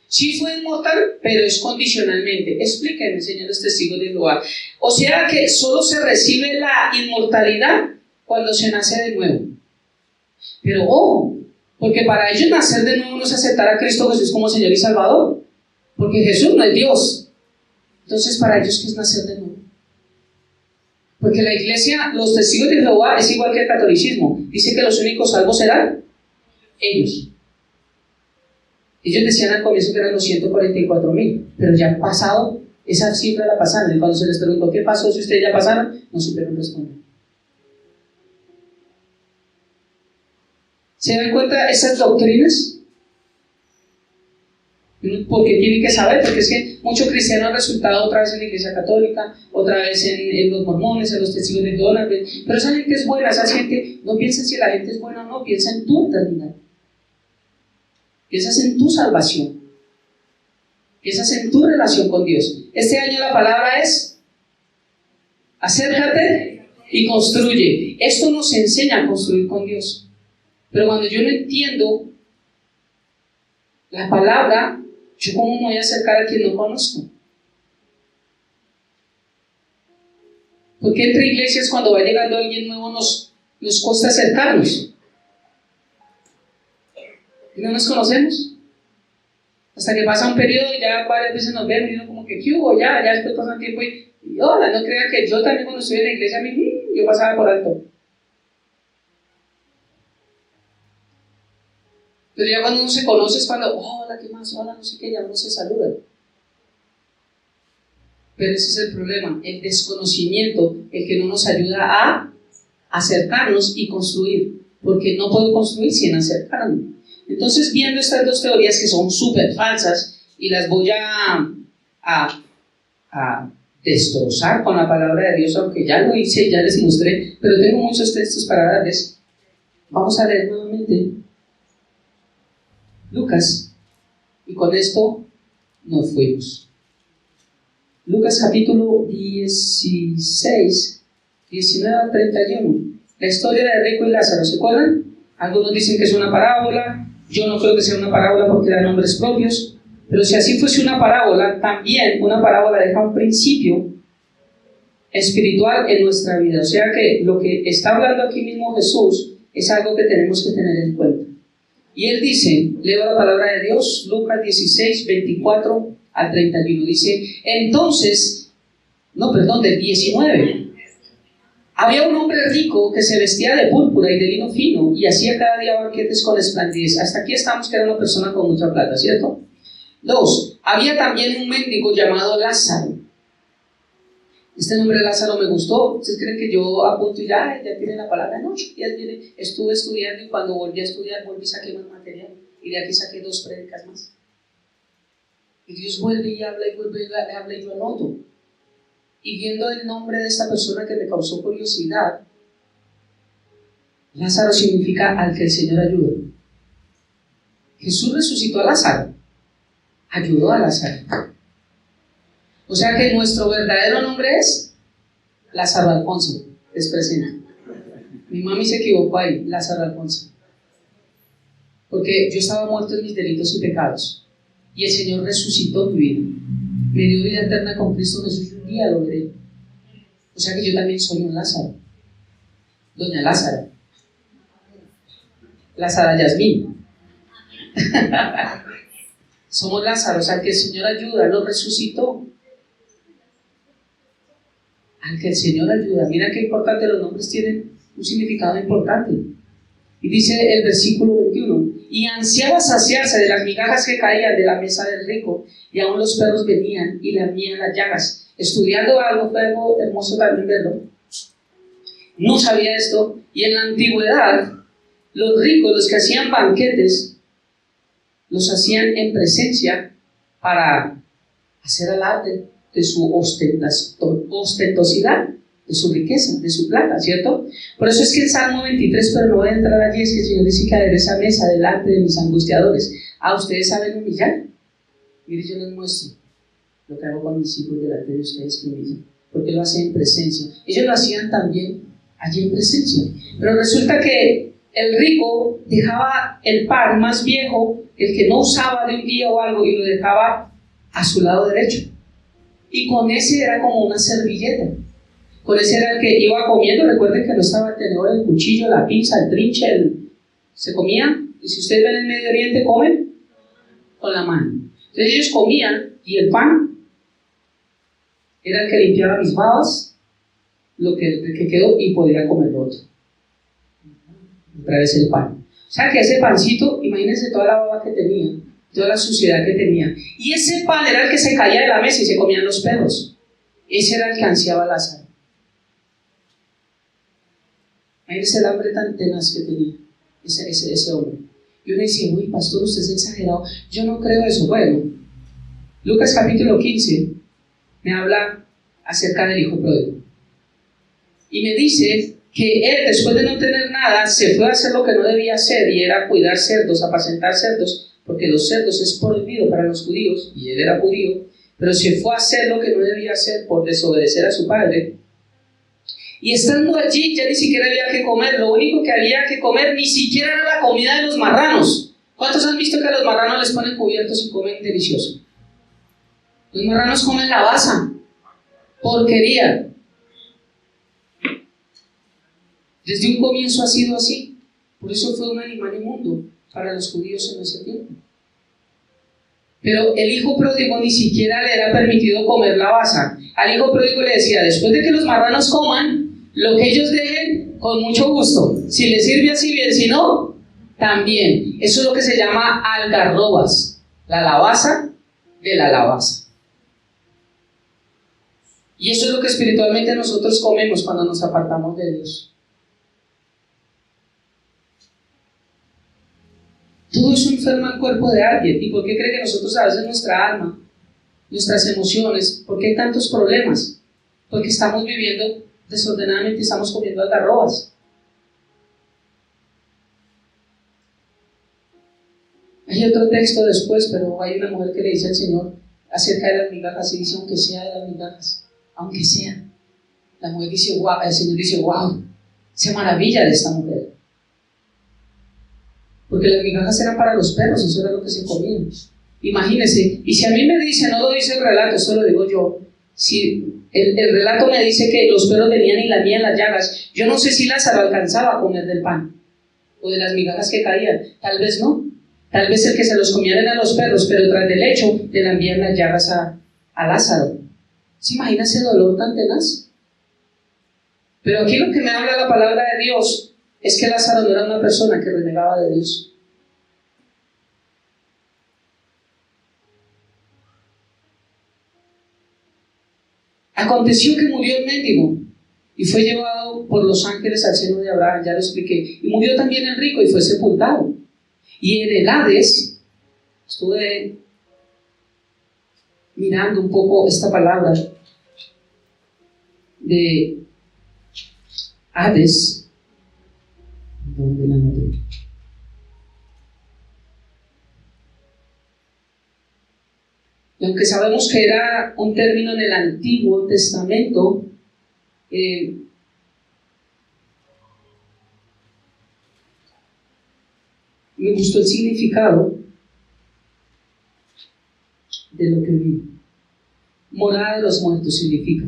Sí fue inmortal, pero es condicionalmente. Explíquenme, señores testigos de Jehová. O sea que solo se recibe la inmortalidad cuando se nace de nuevo. Pero ojo, porque para ellos nacer de nuevo no es aceptar a Cristo Jesús como Señor y Salvador, porque Jesús no es Dios. Entonces, para ellos, ¿qué es nacer de nuevo? Porque la iglesia, los testigos de Jehová, es igual que el catolicismo. Dice que los únicos salvos serán ellos. Ellos decían al comienzo que eran los 144,000, pero ya han pasado, esa cifra la pasaron. Y cuando se les preguntó qué pasó si ustedes ya pasaron, no supieron responder. ¿Se dan cuenta esas doctrinas? Porque tienen que saber, porque es que muchos cristianos han resultado otra vez en la iglesia católica, otra vez en los mormones, en los testigos de Jehová, pero esa gente es buena, esa gente no piensa si la gente es buena o no, piensa en tu eternidad, piensas en tu salvación, piensas en tu relación con Dios. Este año la palabra es acércate y construye. Esto nos enseña a construir con Dios, pero cuando yo no entiendo la palabra, ¿yo cómo me voy a acercar a quien no conozco? Porque entre iglesias, cuando va llegando alguien nuevo, nos cuesta acercarnos. ¿Y no nos conocemos? Hasta que pasa un periodo y ya varias veces nos vemos y uno como que, ¿qué hubo? Ya después pasa un tiempo y hola, no crea que yo también cuando estuve en la iglesia, yo pasaba por alto. Pero ya cuando uno se conoce es cuando, hola, ¿qué más? Hola, no sé qué, ya uno se saluda. Pero ese es el problema, el desconocimiento, el que no nos ayuda a acercarnos y construir, porque no puedo construir sin acercarme. Entonces, viendo estas dos teorías que son súper falsas, y las voy a destrozar con la palabra de Dios, aunque ya lo hice y ya les mostré, pero tengo muchos textos para darles. Vamos a leer nuevamente Lucas, y con esto nos fuimos. Lucas capítulo 16, 19 al 31. La historia de Rico y Lázaro, ¿se acuerdan? Algunos dicen que es una parábola. Yo no creo que sea una parábola porque da nombres propios. Pero si así fuese una parábola, también una parábola deja un principio espiritual en nuestra vida. O sea que lo que está hablando aquí mismo Jesús es algo que tenemos que tener en cuenta. Y él dice, leo la palabra de Dios, Lucas 16, 24 al 31, dice, entonces, del 19, había un hombre rico que se vestía de púrpura y de lino fino y hacía cada día banquetes con esplendidez. Hasta aquí estamos que era una persona con mucha plata, ¿cierto? 2, había también un mendigo llamado Lázaro. Este nombre Lázaro me gustó. ¿Ustedes creen que yo apunto y ya tiene la palabra? No, estuve estudiando y cuando volví a estudiar volví y saqué más material y de aquí saqué 2 prédicas más. Y Dios vuelve y habla y vuelve y habla y yo anoto. Y viendo el nombre de esta persona que me causó curiosidad, Lázaro significa al que el Señor ayuda. Jesús resucitó a Lázaro, ayudó a Lázaro. O sea que nuestro verdadero nombre es Lázaro Alfonso, les presento. Mi mami se equivocó ahí, Lázaro Alfonso. Porque yo estaba muerto en mis delitos y pecados. Y el Señor resucitó mi vida. Me dio vida eterna con Cristo Jesús y un día lo veré. O sea que yo también soy un Lázaro. Doña Lázara. Lázara Yasmín. Somos Lázaro, o sea que el Señor ayuda, lo resucitó. Al que el Señor ayuda. Mira qué importante, los nombres tienen un significado importante. Y dice el versículo 21, y ansiaba saciarse de las migajas que caían de la mesa del rico, y aún los perros venían y lamían las llagas. Estudiando algo, fue algo hermoso también verlo. No sabía esto, y en la antigüedad, los ricos, los que hacían banquetes, los hacían en presencia para hacer alarde de su ostentosidad, de su riqueza, de su plata, ¿cierto? Por eso es que el Salmo 23, pero no voy a entrar allí, es que el Señor dice que adereza mesa delante de mis angustiadores. Ustedes saben humillar. Mire, yo les muestro lo que hago con mis hijos delante de ustedes que humillan, porque lo hacen en presencia. Ellos lo hacían también allí en presencia. Pero resulta que el rico dejaba el pan más viejo, el que no usaba de un día o algo, y lo dejaba a su lado derecho. Y con ese era como una servilleta. Con ese era el que iba comiendo. Recuerden que no estaba el tenedor, el cuchillo, la pinza, el trinche, se comía. Y si ustedes ven en Medio Oriente, comen con la mano. Entonces ellos comían, y el pan era el que limpiaba mis babas, lo que quedó, y podía comer lo otro. Otra vez el pan. O sea que ese pancito, imagínense toda la baba que tenía, toda la suciedad que tenía. Y ese pan era el que se caía de la mesa y se comían los perros. Ese era el que ansiaba Lázaro. Imagínense el hambre tan tenaz que tenía ese hombre. Y uno dice, uy, pastor, usted es exagerado. Yo no creo eso. Bueno, Lucas capítulo 15 me habla acerca del hijo pródigo. Y me dice que él, después de no tener nada, se fue a hacer lo que no debía hacer, y era cuidar cerdos, apacentar cerdos, porque los cerdos es prohibido para los judíos, y él era judío, pero se fue a hacer lo que no debía hacer por desobedecer a su padre. Y estando allí ya ni siquiera había que comer, lo único que había que comer ni siquiera era la comida de los marranos. ¿Cuántos han visto que a los marranos les ponen cubiertos y comen delicioso? Los marranos comen la basa, porquería. Desde un comienzo ha sido así. Por eso fue un animal inmundo para los judíos en ese tiempo. Pero el hijo pródigo ni siquiera le era permitido comer la basa. Al hijo pródigo le decía, después de que los marranos coman, lo que ellos dejen, con mucho gusto. Si les sirve así bien, si no, también. Eso es lo que se llama algarrobas, la lavaza de la lavaza. Y eso es lo que espiritualmente nosotros comemos cuando nos apartamos de Dios. Todo eso enferma el cuerpo de alguien. ¿Y por qué cree que nosotros a veces nuestra alma, nuestras emociones, por qué hay tantos problemas? Porque estamos viviendo desordenadamente, estamos comiendo algarrobas. Hay otro texto después, pero hay una mujer que le dice al Señor acerca de las migajas, y dice, aunque sea de las migajas, aunque sea. La mujer dice, wow, el Señor dice, wow, se maravilla de esta mujer. Porque las migajas eran para los perros, eso era lo que se comían. Imagínense, y si a mí me dice, no lo dice el relato, eso lo digo yo, si el relato me dice que los perros venían y lamían las llagas, yo no sé si Lázaro alcanzaba a comer del pan o de las migajas que caían, tal vez no, tal vez el que se los comían eran los perros, pero tras del hecho le lamían las llagas a Lázaro. ¿Se imagina ese dolor tan tenaz? Pero aquí lo que me habla la palabra de Dios es que Lázaro no era una persona que renegaba de Dios. Aconteció que murió el mendigo y fue llevado por los ángeles al seno de Abraham, ya lo expliqué. Y murió también el rico y fue sepultado. Y en el Hades, estuve mirando un poco esta palabra de Hades. ¿Dónde la noté? Y aunque sabemos que era un término en el Antiguo Testamento, me gustó el significado de lo que vi. Morada de los muertos significa.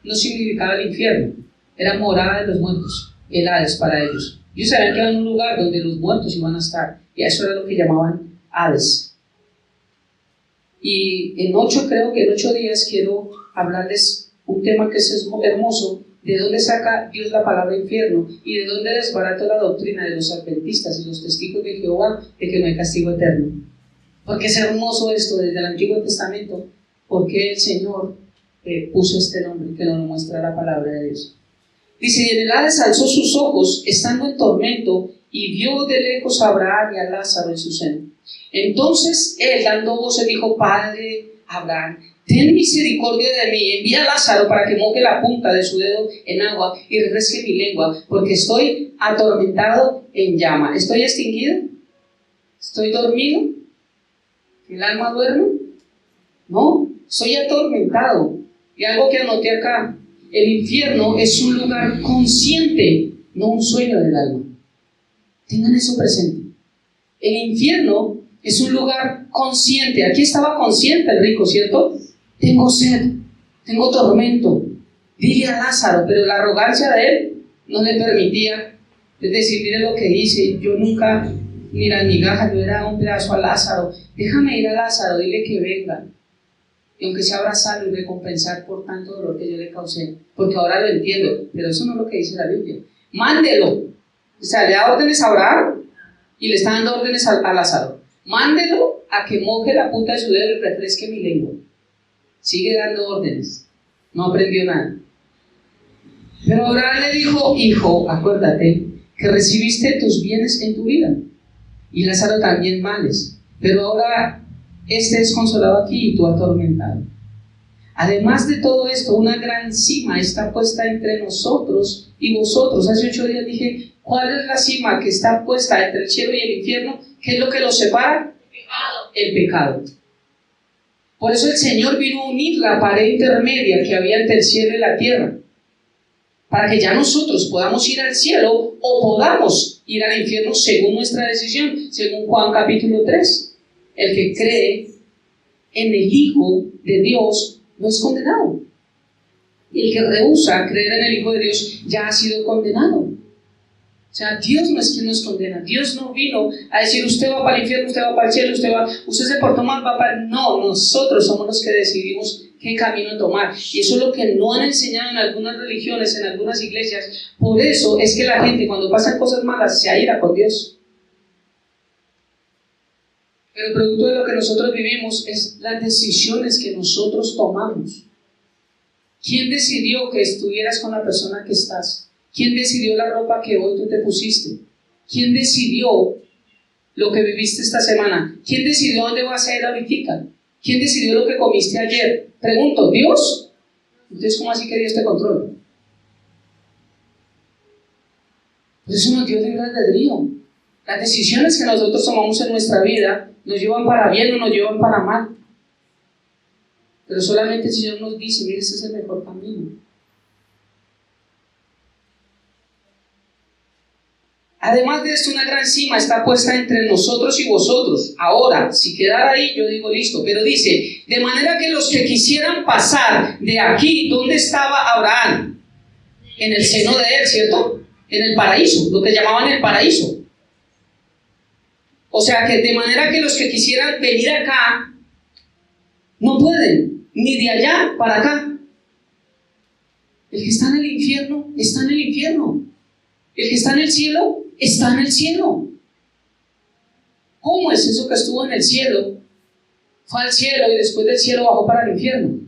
No significaba el infierno, era morada de los muertos, el Hades para ellos. Ellos sabían que era un lugar donde los muertos iban a estar, y eso era lo que llamaban Hades. Y creo que en 8 días quiero hablarles un tema que es hermoso, de dónde saca Dios la palabra infierno y de dónde desbarata la doctrina de los adventistas y los testigos de Jehová de que no hay castigo eterno. Porque es hermoso esto desde el Antiguo Testamento, porque el Señor puso este nombre que nos lo muestra la palabra de Dios. Dice: y en el Hades alzó sus ojos, estando en tormento, y vio de lejos a Abraham y a Lázaro en su seno. Entonces él, dando voces, dijo: Padre Abraham, ten misericordia de mí, envía a Lázaro para que moje la punta de su dedo en agua y refresque mi lengua, porque estoy atormentado en llama. ¿Estoy extinguido? ¿Estoy dormido? ¿El alma duerme? No, soy atormentado. Y algo que anoté acá: el infierno es un lugar consciente, no un sueño del alma. Tengan eso presente. El infierno es un lugar consciente. Aquí estaba consciente el rico, ¿cierto? Tengo sed, tengo tormento. Dile a Lázaro, pero la arrogancia de él no le permitía. Es decir, mire lo que dice: yo nunca, ni las migajas, yo era un pedazo a Lázaro. Déjame ir a Lázaro, dile que venga. Y aunque sea abrazarlo y recompensar por tanto dolor que yo le causé, porque ahora lo entiendo, pero eso no es lo que dice la Biblia. Mándelo. O sea, le da órdenes a Abraham y le está dando órdenes a Lázaro. Mándelo a que moje la punta de su dedo y refresque mi lengua. Sigue dando órdenes. No aprendió nada. Pero Abraham le dijo: hijo, acuérdate que recibiste tus bienes en tu vida, y Lázaro también males, pero ahora este es consolado aquí y tú atormentado. Además de todo esto, una gran cima está puesta entre nosotros y vosotros. Hace 8 días dije: ¿cuál es la cima que está puesta entre el cielo y el infierno? ¿Qué es lo que los separa? El pecado. Por eso el Señor vino a unir la pared intermedia que había entre el cielo y la tierra, para que ya nosotros podamos ir al cielo o podamos ir al infierno según nuestra decisión, según Juan capítulo 3. El que cree en el Hijo de Dios no es condenado. Y el que rehúsa creer en el Hijo de Dios ya ha sido condenado. O sea, Dios no es quien nos condena. Dios no vino a decir: usted va para el infierno, usted va para el cielo, usted se portó mal, va para... No, nosotros somos los que decidimos qué camino tomar. Y eso es lo que no han enseñado en algunas religiones, en algunas iglesias. Por eso es que la gente, cuando pasan cosas malas, se aira con Dios. Pero el producto de lo que nosotros vivimos es las decisiones que nosotros tomamos. ¿Quién decidió que estuvieras con la persona que estás? ¿Quién decidió la ropa que hoy tú te pusiste? ¿Quién decidió lo que viviste esta semana? ¿Quién decidió dónde vas a ir ahorita? ¿Quién decidió lo que comiste ayer? Pregunto, ¿Dios? Entonces, ¿cómo así que Dios te controla? Por eso nos dio libre albedrío. Las decisiones que nosotros tomamos en nuestra vida nos llevan para bien o nos llevan para mal. Pero solamente el Señor nos dice: mire, ese es el mejor camino. Además de esto, una gran cima está puesta entre nosotros y vosotros. Ahora, si quedara ahí, yo digo listo. Pero dice: de manera que los que quisieran pasar de aquí, ¿dónde estaba Abraham? En el seno de él, ¿cierto? En el paraíso, lo que llamaban el paraíso. O sea que de manera que los que quisieran venir acá, no pueden, ni de allá para acá. El que está en el infierno, está en el infierno. El que está en el cielo, está en el cielo. ¿Cómo es eso que estuvo en el cielo? Fue al cielo y después del cielo bajó para el infierno.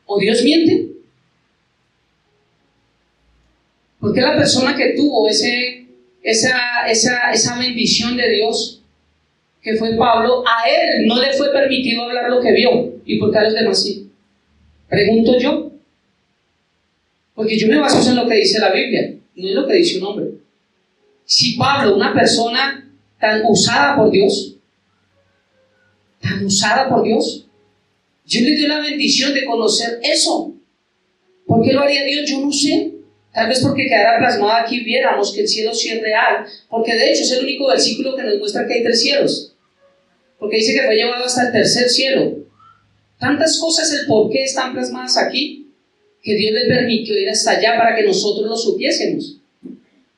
¿O Dios miente? Porque la persona que tuvo esa bendición de Dios, que fue Pablo, a él no le fue permitido hablar lo que vio? ¿Y por qué a los demás sí? Pregunto yo. Porque yo me baso en lo que dice la Biblia, no en lo que dice un hombre. Si Pablo, una persona tan usada por Dios, tan usada por Dios. Dios le dio la bendición de conocer eso. ¿Por qué lo haría Dios? Yo no sé. Tal vez porque quedara plasmado aquí viéramos que el cielo sí es real, porque de hecho es el único versículo que nos muestra que hay 3 cielos, porque dice que fue llevado hasta el 3er cielo. Tantas cosas, el por qué están plasmadas aquí, que Dios le permitió ir hasta allá para que nosotros lo supiésemos.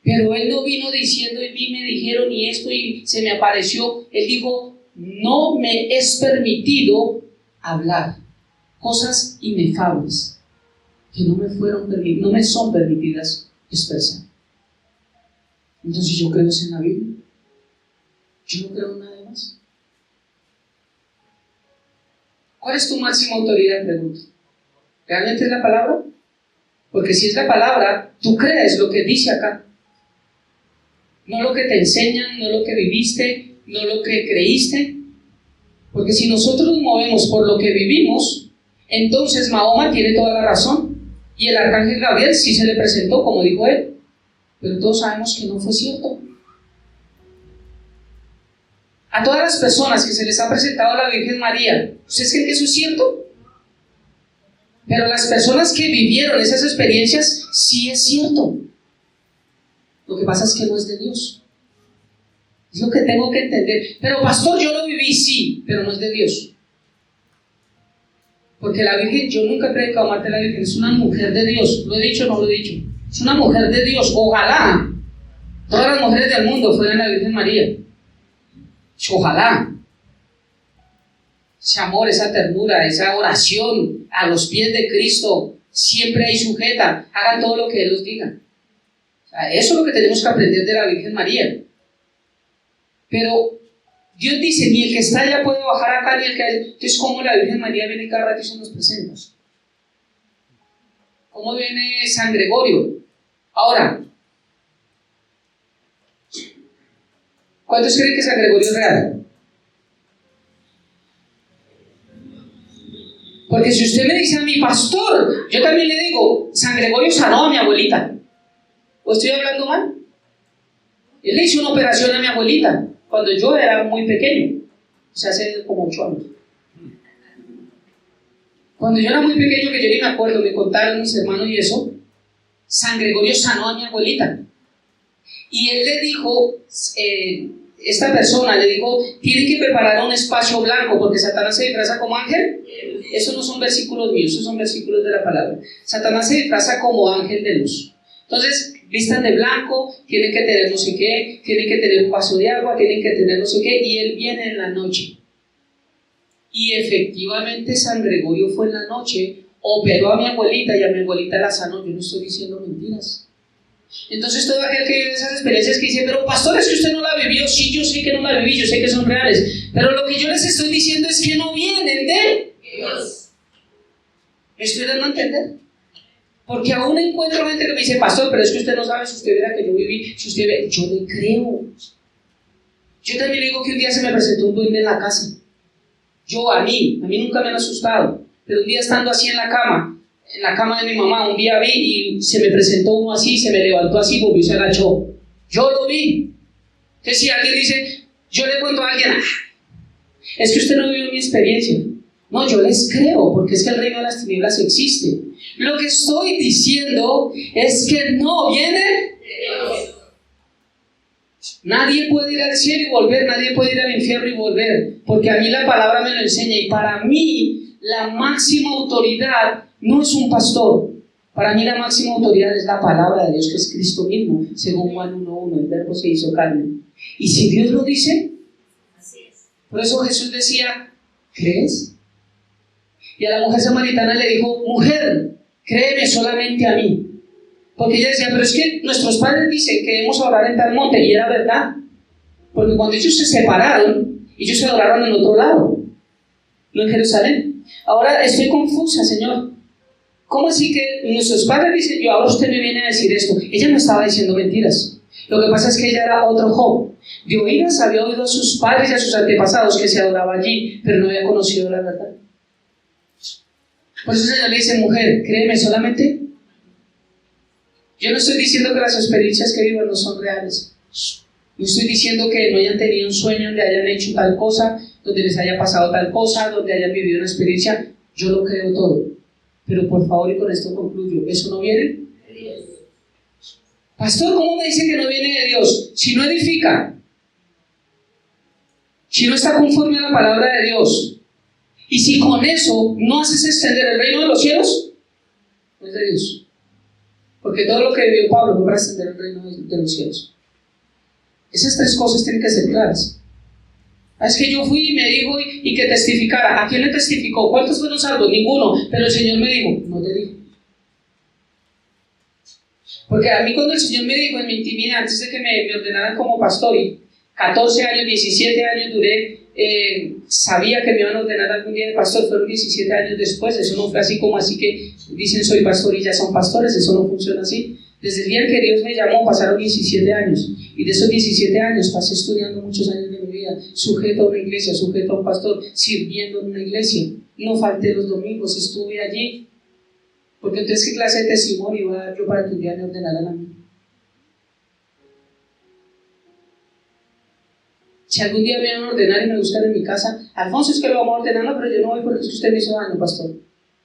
Pero Él no vino diciendo, y me dijeron y esto y se me apareció. Él dijo, no me es permitido hablar cosas inefables que no me son permitidas expresar. Entonces yo creo en la Biblia. Yo no creo en nada más. ¿Cuál es tu máxima autoridad? Pregunto. ¿Realmente es la palabra? Porque si es la palabra, tú crees lo que dice acá. No lo que te enseñan, no lo que viviste, no lo que creíste. Porque si nosotros nos movemos por lo que vivimos, entonces Mahoma tiene toda la razón. Y el arcángel Gabriel sí se le presentó, como dijo él. Pero todos sabemos que no fue cierto. A todas las personas que se les ha presentado a la Virgen María, ¿ustedes creen que eso es cierto? Pero las personas que vivieron esas experiencias, sí es cierto. Lo que pasa es que no es de Dios. Es lo que tengo que entender. Pero pastor, yo lo viví, sí, pero no es de Dios. Porque la Virgen, yo nunca he predicado mal de la Virgen, es una mujer de Dios. ¿Lo he dicho o no lo he dicho? Es una mujer de Dios. Ojalá todas las mujeres del mundo fueran la Virgen María. Ojalá. Ese amor, esa ternura, esa oración a los pies de Cristo, siempre ahí sujeta. Hagan todo lo que Él os diga. O sea, eso es lo que tenemos que aprender de la Virgen María. Pero Dios dice, ni el que está allá puede bajar acá, ni el que... Entonces, ¿cómo la Virgen María viene cada rato y se nos presenta? ¿Cómo viene San Gregorio? Ahora, ¿cuántos creen que San Gregorio es real? Porque si usted me dice a mi pastor, yo también le digo, San Gregorio sanó a mi abuelita. ¿O estoy hablando mal? Él le hizo una operación a mi abuelita cuando yo era muy pequeño, o sea, hace como 8 años. Cuando yo era muy pequeño, que yo ni me acuerdo, me contaron mis hermanos y eso, San Gregorio sanó a mi abuelita. Y él le dijo, esta persona le dijo, tiene que preparar un espacio blanco porque Satanás se disfraza como ángel. Esos no son versículos míos, esos son versículos de la palabra. Satanás se disfraza como ángel de luz. Entonces, vistan de blanco, tienen que tener no sé qué, tienen que tener un vaso de agua, tienen que tener no sé qué, y él viene en la noche. Y efectivamente San Gregorio fue en la noche, operó a mi abuelita y a mi abuelita la sanó. Yo no estoy diciendo mentiras. Entonces todo aquel que vive esas experiencias que dice, pero pastor, es que usted no la vivió. Sí, yo sé que no la viví, yo sé que son reales, pero lo que yo les estoy diciendo es que no vienen de Dios. ¿Me estoy dando a entender? Porque aún encuentro gente que me dice, pastor, pero es que usted no sabe, si usted viera que yo viví, si usted ve, yo le creo. Yo también le digo que un día se me presentó un duende en la casa. A mí nunca me han asustado, pero un día estando así en la cama de mi mamá, un día vi y se me presentó uno así, se me levantó así, volvió y se agachó. Yo lo vi. Entonces si alguien dice, yo le cuento a alguien, es que usted no vivió mi experiencia. No, yo les creo, porque es que el reino de las tinieblas existe. Lo que estoy diciendo es que no viene de Dios. Nadie puede ir al cielo y volver, nadie puede ir al infierno y volver, porque a mí la palabra me lo enseña, y para mí la máxima autoridad no es un pastor. Para mí la máxima autoridad es la palabra de Dios, que es Cristo mismo, según Juan 1:1, el verbo se hizo carne. Y si Dios lo dice, así es. Por eso Jesús decía, ¿crees? Y a la mujer samaritana le dijo, mujer, créeme solamente a mí. Porque ella decía, pero es que nuestros padres dicen que debemos orar en tal monte, y era verdad. Porque cuando ellos se separaron, ellos se adoraron en otro lado, no en Jerusalén. Ahora estoy confusa, Señor. ¿Cómo así que nuestros padres dicen, yo ahora usted me viene a decir esto? Ella no estaba diciendo mentiras. Lo que pasa es que ella era otro Job. De oídas había oído a sus padres y a sus antepasados que se adoraba allí, pero no había conocido la verdad. Por eso el Señor le dice, mujer, créeme solamente. Yo no estoy diciendo que las experiencias que vivo no son reales. No estoy diciendo que no hayan tenido un sueño donde hayan hecho tal cosa, donde les haya pasado tal cosa, donde hayan vivido una experiencia. Yo lo creo todo. Pero por favor, y con esto concluyo, ¿eso no viene de Dios? Pastor, ¿cómo me dice que no viene de Dios? Si no edifica, si no está conforme a la palabra de Dios, y si con eso no haces extender el reino de los cielos, no es de Dios. Porque todo lo que vivió Pablo fue para extender el reino de los cielos. Esas tres cosas tienen que ser claras. Es que yo fui y me dijo y que testificara. ¿A quién le testificó? ¿Cuántos fueron salvos? Ninguno. Pero el Señor me dijo, no te dijo. Porque a mí cuando el Señor me dijo en mi intimidad, antes de que me ordenaran como pastor, y 14 años, 17 años duré, sabía que me iban a ordenar algún día de pastor, fueron 17 años después. Eso no fue así como así que dicen soy pastor y ya son pastores, eso no funciona así. Desde el día que Dios me llamó pasaron 17 años, y de esos 17 años pasé estudiando muchos años de mi vida, sujeto a una iglesia, sujeto a un pastor, sirviendo en una iglesia. No falté los domingos, estuve allí. Porque entonces, ¿qué clase de testimonio iba a dar yo para que un día me ordenaran a mí? Si algún día me van a ordenar y me buscan en mi casa, Alfonso, es que lo vamos a ordenar, no, pero yo no voy porque es que usted me hizo daño, pastor.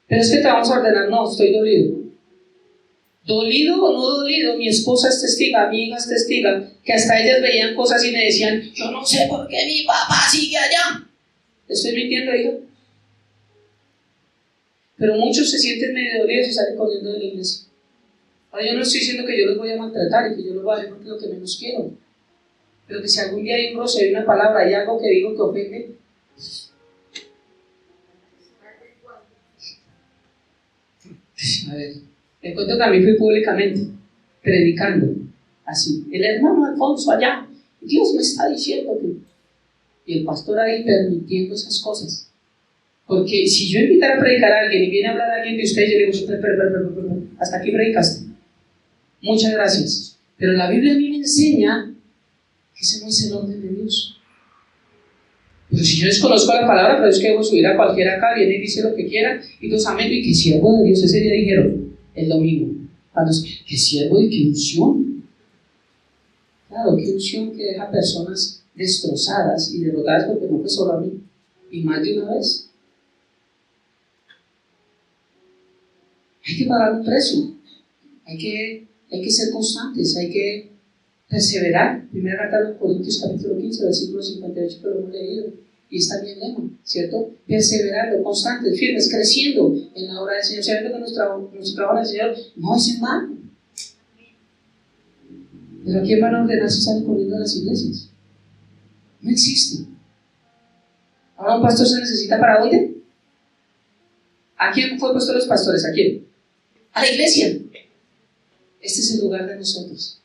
Pero es que te vamos a ordenar, no, estoy dolido. Dolido o no dolido, mi esposa es testiga, mi hija es testiga, que hasta ellas veían cosas y me decían, yo no sé por qué mi papá sigue allá. ¿Estoy mintiendo, hija? Pero muchos se sienten medio dolidos y salen corriendo de la iglesia. Ahora yo no estoy diciendo que yo los voy a maltratar y que yo los voy a hacer porque es lo que menos quiero. Pero que si algún día hay un roce, hay una palabra, hay algo que digo que ofende, a ver, les cuento que a mí fui públicamente predicando así. El hermano Alfonso allá, Dios me está diciendo que... Y el pastor ahí permitiendo esas cosas. Porque si yo invitara a predicar a alguien y viene a hablar a alguien de ustedes, yo le digo, hasta aquí predicaste. Muchas gracias. Pero la Biblia a mí me enseña que ese no es el orden de Dios. Pero si yo desconozco la palabra, pero es que debo subir a cualquiera acá, viene y dice lo que quiera, y todos amén, y que siervo de Dios. Ese día dijeron, el domingo, que siervo y que unción. Claro, que unción que deja personas destrozadas y derrotadas, porque no fue solo a mí, y más de una vez. Hay que pagar un precio, hay que ser constantes, hay que perseverar. Primera carta a los Corintios capítulo 15, versículo 58, que lo hemos leído, y está bien lema, ¿cierto? Perseverando, constantes, firmes, creciendo en la obra del Señor, sabiendo que nuestro trabajo en el Señor no es en vano. Pero ¿a quién van a ordenar si salen corriendo de las iglesias? No existe. Ahora un pastor se necesita para dónde? ¿A quién fue puesto los pastores? ¿A quién? A la iglesia. Este es el lugar de nosotros.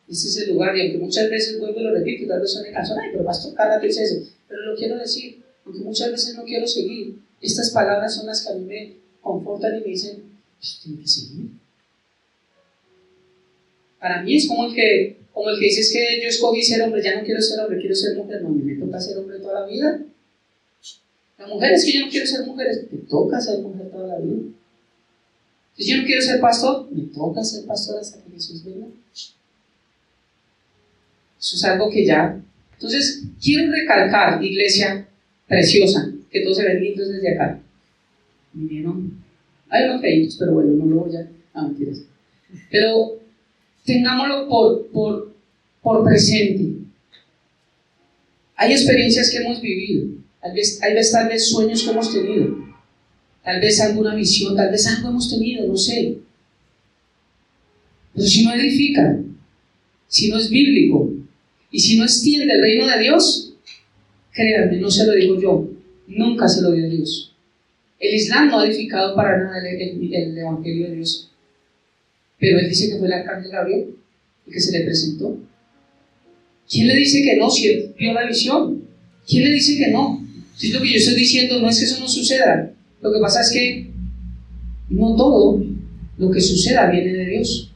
Este es el lugar, y aunque muchas veces vuelvo y lo repito, y tal vez suene cansón, ay, pero pastor, cada vez dice eso, pero lo quiero decir, aunque muchas veces no quiero seguir, estas palabras son las que a mí me confortan y me dicen, pues tiene que seguir. Para mí es como el que dice, es que yo escogí ser hombre, ya no quiero ser hombre, quiero ser mujer. No, a mí me toca ser hombre toda la vida. La mujer es que yo no quiero ser mujer, me toca ser mujer toda la vida. Si yo no quiero ser pastor, me toca ser pastor hasta que Jesús venga. Eso es algo que ya... Entonces, quiero recalcar, iglesia preciosa, que todos se ven lindos desde acá. ¿Vinieron? Hay unos feitos, pero bueno, no lo voy a... Ah, mentiras. Pero tengámoslo por presente. Hay experiencias que hemos vivido, tal vez sueños que hemos tenido, tal vez alguna visión, tal vez algo hemos tenido, no sé. Pero si no edifica, si no es bíblico, y si no extiende el reino de Dios, créanme, no se lo digo yo, nunca se lo dio Dios. El Islam no ha edificado para nada el Evangelio de Dios. Pero él dice que fue el arcángel Gabriel el que se le presentó. ¿Quién le dice que no si él vio la visión? ¿Quién le dice que no? Si lo que yo estoy diciendo no es que eso no suceda. Lo que pasa es que no todo lo que suceda viene de Dios.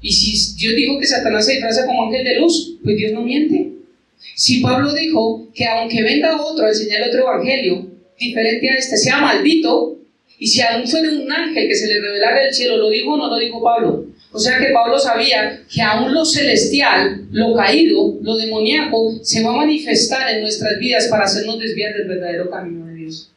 Y si Dios dijo que Satanás se disfraza como ángel de luz, pues Dios no miente. Si Pablo dijo que aunque venga otro a enseñar otro evangelio diferente a este, sea maldito, y si aún fuera un ángel que se le revelara del cielo, ¿lo dijo o no lo dijo Pablo? O sea que Pablo sabía que aún lo celestial, lo caído, lo demoníaco, se va a manifestar en nuestras vidas para hacernos desviar del verdadero camino de Dios.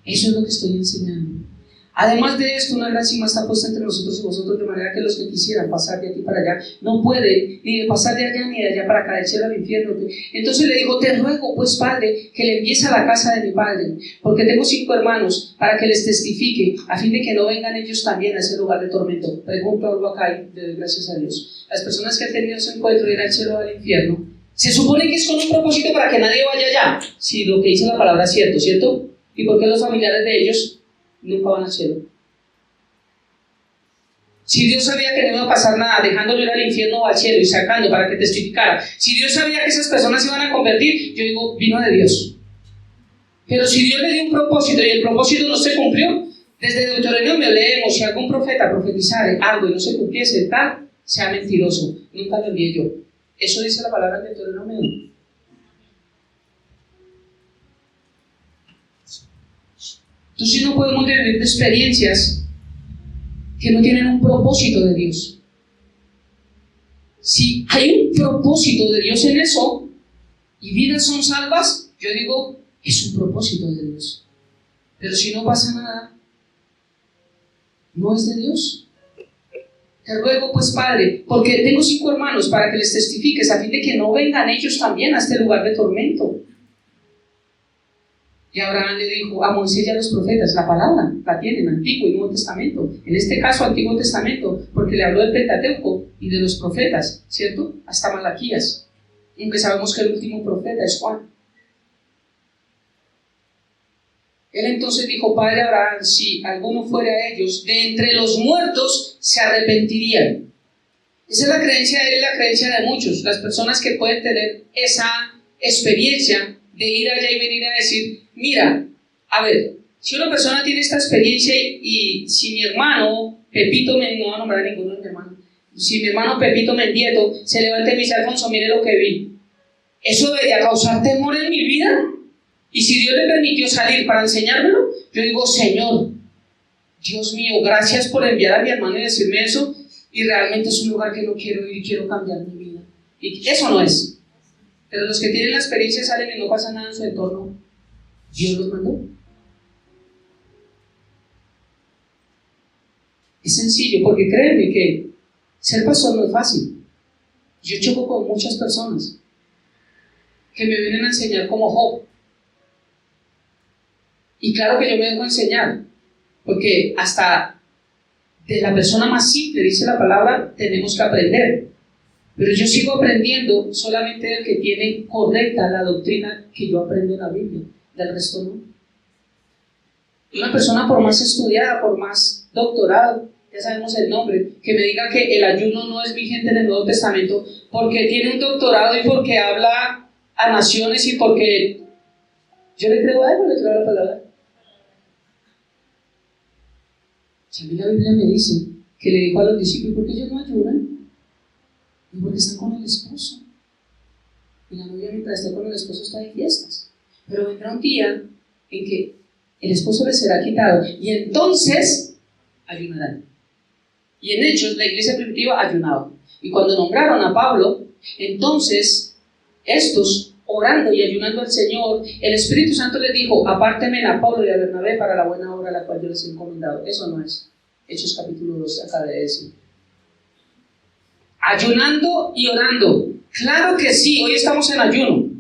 Eso es lo que estoy enseñando. Además de esto, una gran cima está puesta entre nosotros y vosotros, de manera que los que quisieran pasar de aquí para allá no pueden, ni de pasar de allá ni de allá para acá, del cielo al infierno. Entonces le dijo: te ruego pues, Padre, que le envíes a la casa de mi padre, porque tengo 5 hermanos, para que les testifique, a fin de que no vengan ellos también a ese lugar de tormento. Pregunto algo acá y le doy gracias a Dios. Las personas que han tenido ese encuentro de ir al cielo o al infierno, se supone que es con un propósito para que nadie vaya allá. Si lo que dice la palabra es cierto, ¿cierto? ¿Y por qué los familiares de ellos nunca van al cielo? Si Dios sabía que no iba a pasar nada, dejándolo ir al infierno o al cielo y sacando para que testificara, si Dios sabía que esas personas se iban a convertir, yo digo, vino de Dios. Pero si Dios le dio un propósito y el propósito no se cumplió, desde Deuteronomio leemos: si algún profeta profetizare algo y no se cumpliese, tal sea mentiroso. Nunca lo envié yo. Eso dice la palabra de Deuteronomio. Entonces no podemos vivir de experiencias que no tienen un propósito de Dios. Si hay un propósito de Dios en eso y vidas son salvas, yo digo, es un propósito de Dios. Pero si no pasa nada, no es de Dios. Te ruego pues, Padre, porque tengo 5 hermanos, para que les testifiques, a fin de que no vengan ellos también a este lugar de tormento. Y Abraham le dijo a Moisés y a los profetas: la palabra la tienen, Antiguo y Nuevo Testamento. En este caso, Antiguo Testamento, porque le habló del Pentateuco y de los profetas, ¿cierto? Hasta Malaquías. Aunque sabemos que el último profeta es Juan. Él entonces dijo: Padre Abraham, si alguno fuera a ellos, de entre los muertos se arrepentirían. Esa es la creencia de él y la creencia de muchos. Las personas que pueden tener esa experiencia de ir allá y venir a decir: mira, a ver, si una persona tiene esta experiencia y si mi hermano Pepito, no voy a nombrar a ninguno de mis hermanos, si mi hermano Pepito Mendieto se levanta y me dice: Alfonso, mire lo que vi, ¿eso debería causar temor en mi vida? Y si Dios le permitió salir para enseñármelo, yo digo: Señor, Dios mío, gracias por enviar a mi hermano y decirme eso, y realmente es un lugar que no quiero ir y quiero cambiar mi vida. Y eso no es. Pero los que tienen la experiencia salen y no pasa nada en su entorno. Dios los mandó. Es sencillo, porque créeme que ser pastor no es fácil. Yo choco con muchas personas que me vienen a enseñar como Job. Y claro que yo me dejo enseñar, porque hasta de la persona más simple, dice la palabra, tenemos que aprender. Pero yo sigo aprendiendo solamente del que tiene correcta la doctrina que yo aprendo en la Biblia. Del resto no. Una persona por más estudiada, por más doctorado, ya sabemos el nombre, que me diga que el ayuno no es vigente en el Nuevo Testamento porque tiene un doctorado y porque habla a naciones y porque yo le creo a él o le creo a la palabra. Si a mí la Biblia me dice que le dijo a los discípulos: ¿por qué ellos no ayunan? Y porque están con el esposo. Y la novia, mientras está con el esposo, está de fiestas. Pero vendrá un día en que el esposo les será quitado y entonces ayunarán. Y en Hechos la iglesia primitiva ayunaba. Y cuando nombraron a Pablo, entonces estos, orando y ayunando al Señor, el Espíritu Santo les dijo: apártenme a Pablo y a Bernabé para la buena obra a la cual yo les he encomendado. Eso no es Hechos capítulo 2, acaba de decir. Ayunando y orando. Claro que sí, hoy estamos en ayuno.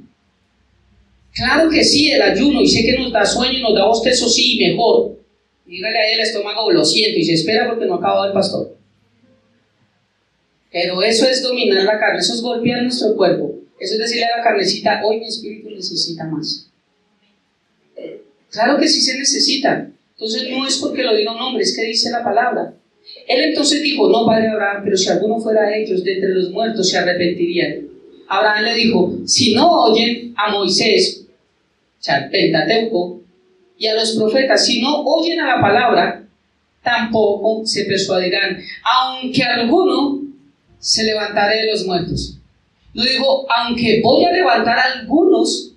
Claro que sí, el ayuno, y sé que nos da sueño y nos da bostezo, sí, mejor. Dígale ahí al estómago: lo siento, y se espera porque no ha acabado el pastor. Pero eso es dominar la carne, eso es golpear nuestro cuerpo. Eso es decirle a la carnecita: hoy mi espíritu necesita más. Claro que sí se necesita. Entonces no es porque lo diga un hombre, es que dice la palabra. Él entonces dijo: no, Padre Abraham, pero si alguno fuera a ellos de entre los muertos se arrepentirían. Abraham le dijo: si no oyen a Moisés, o sea, el Pentateuco, y a los profetas, si no oyen a la palabra, tampoco se persuadirán, aunque alguno se levantare de los muertos. No dijo: aunque voy a levantar a algunos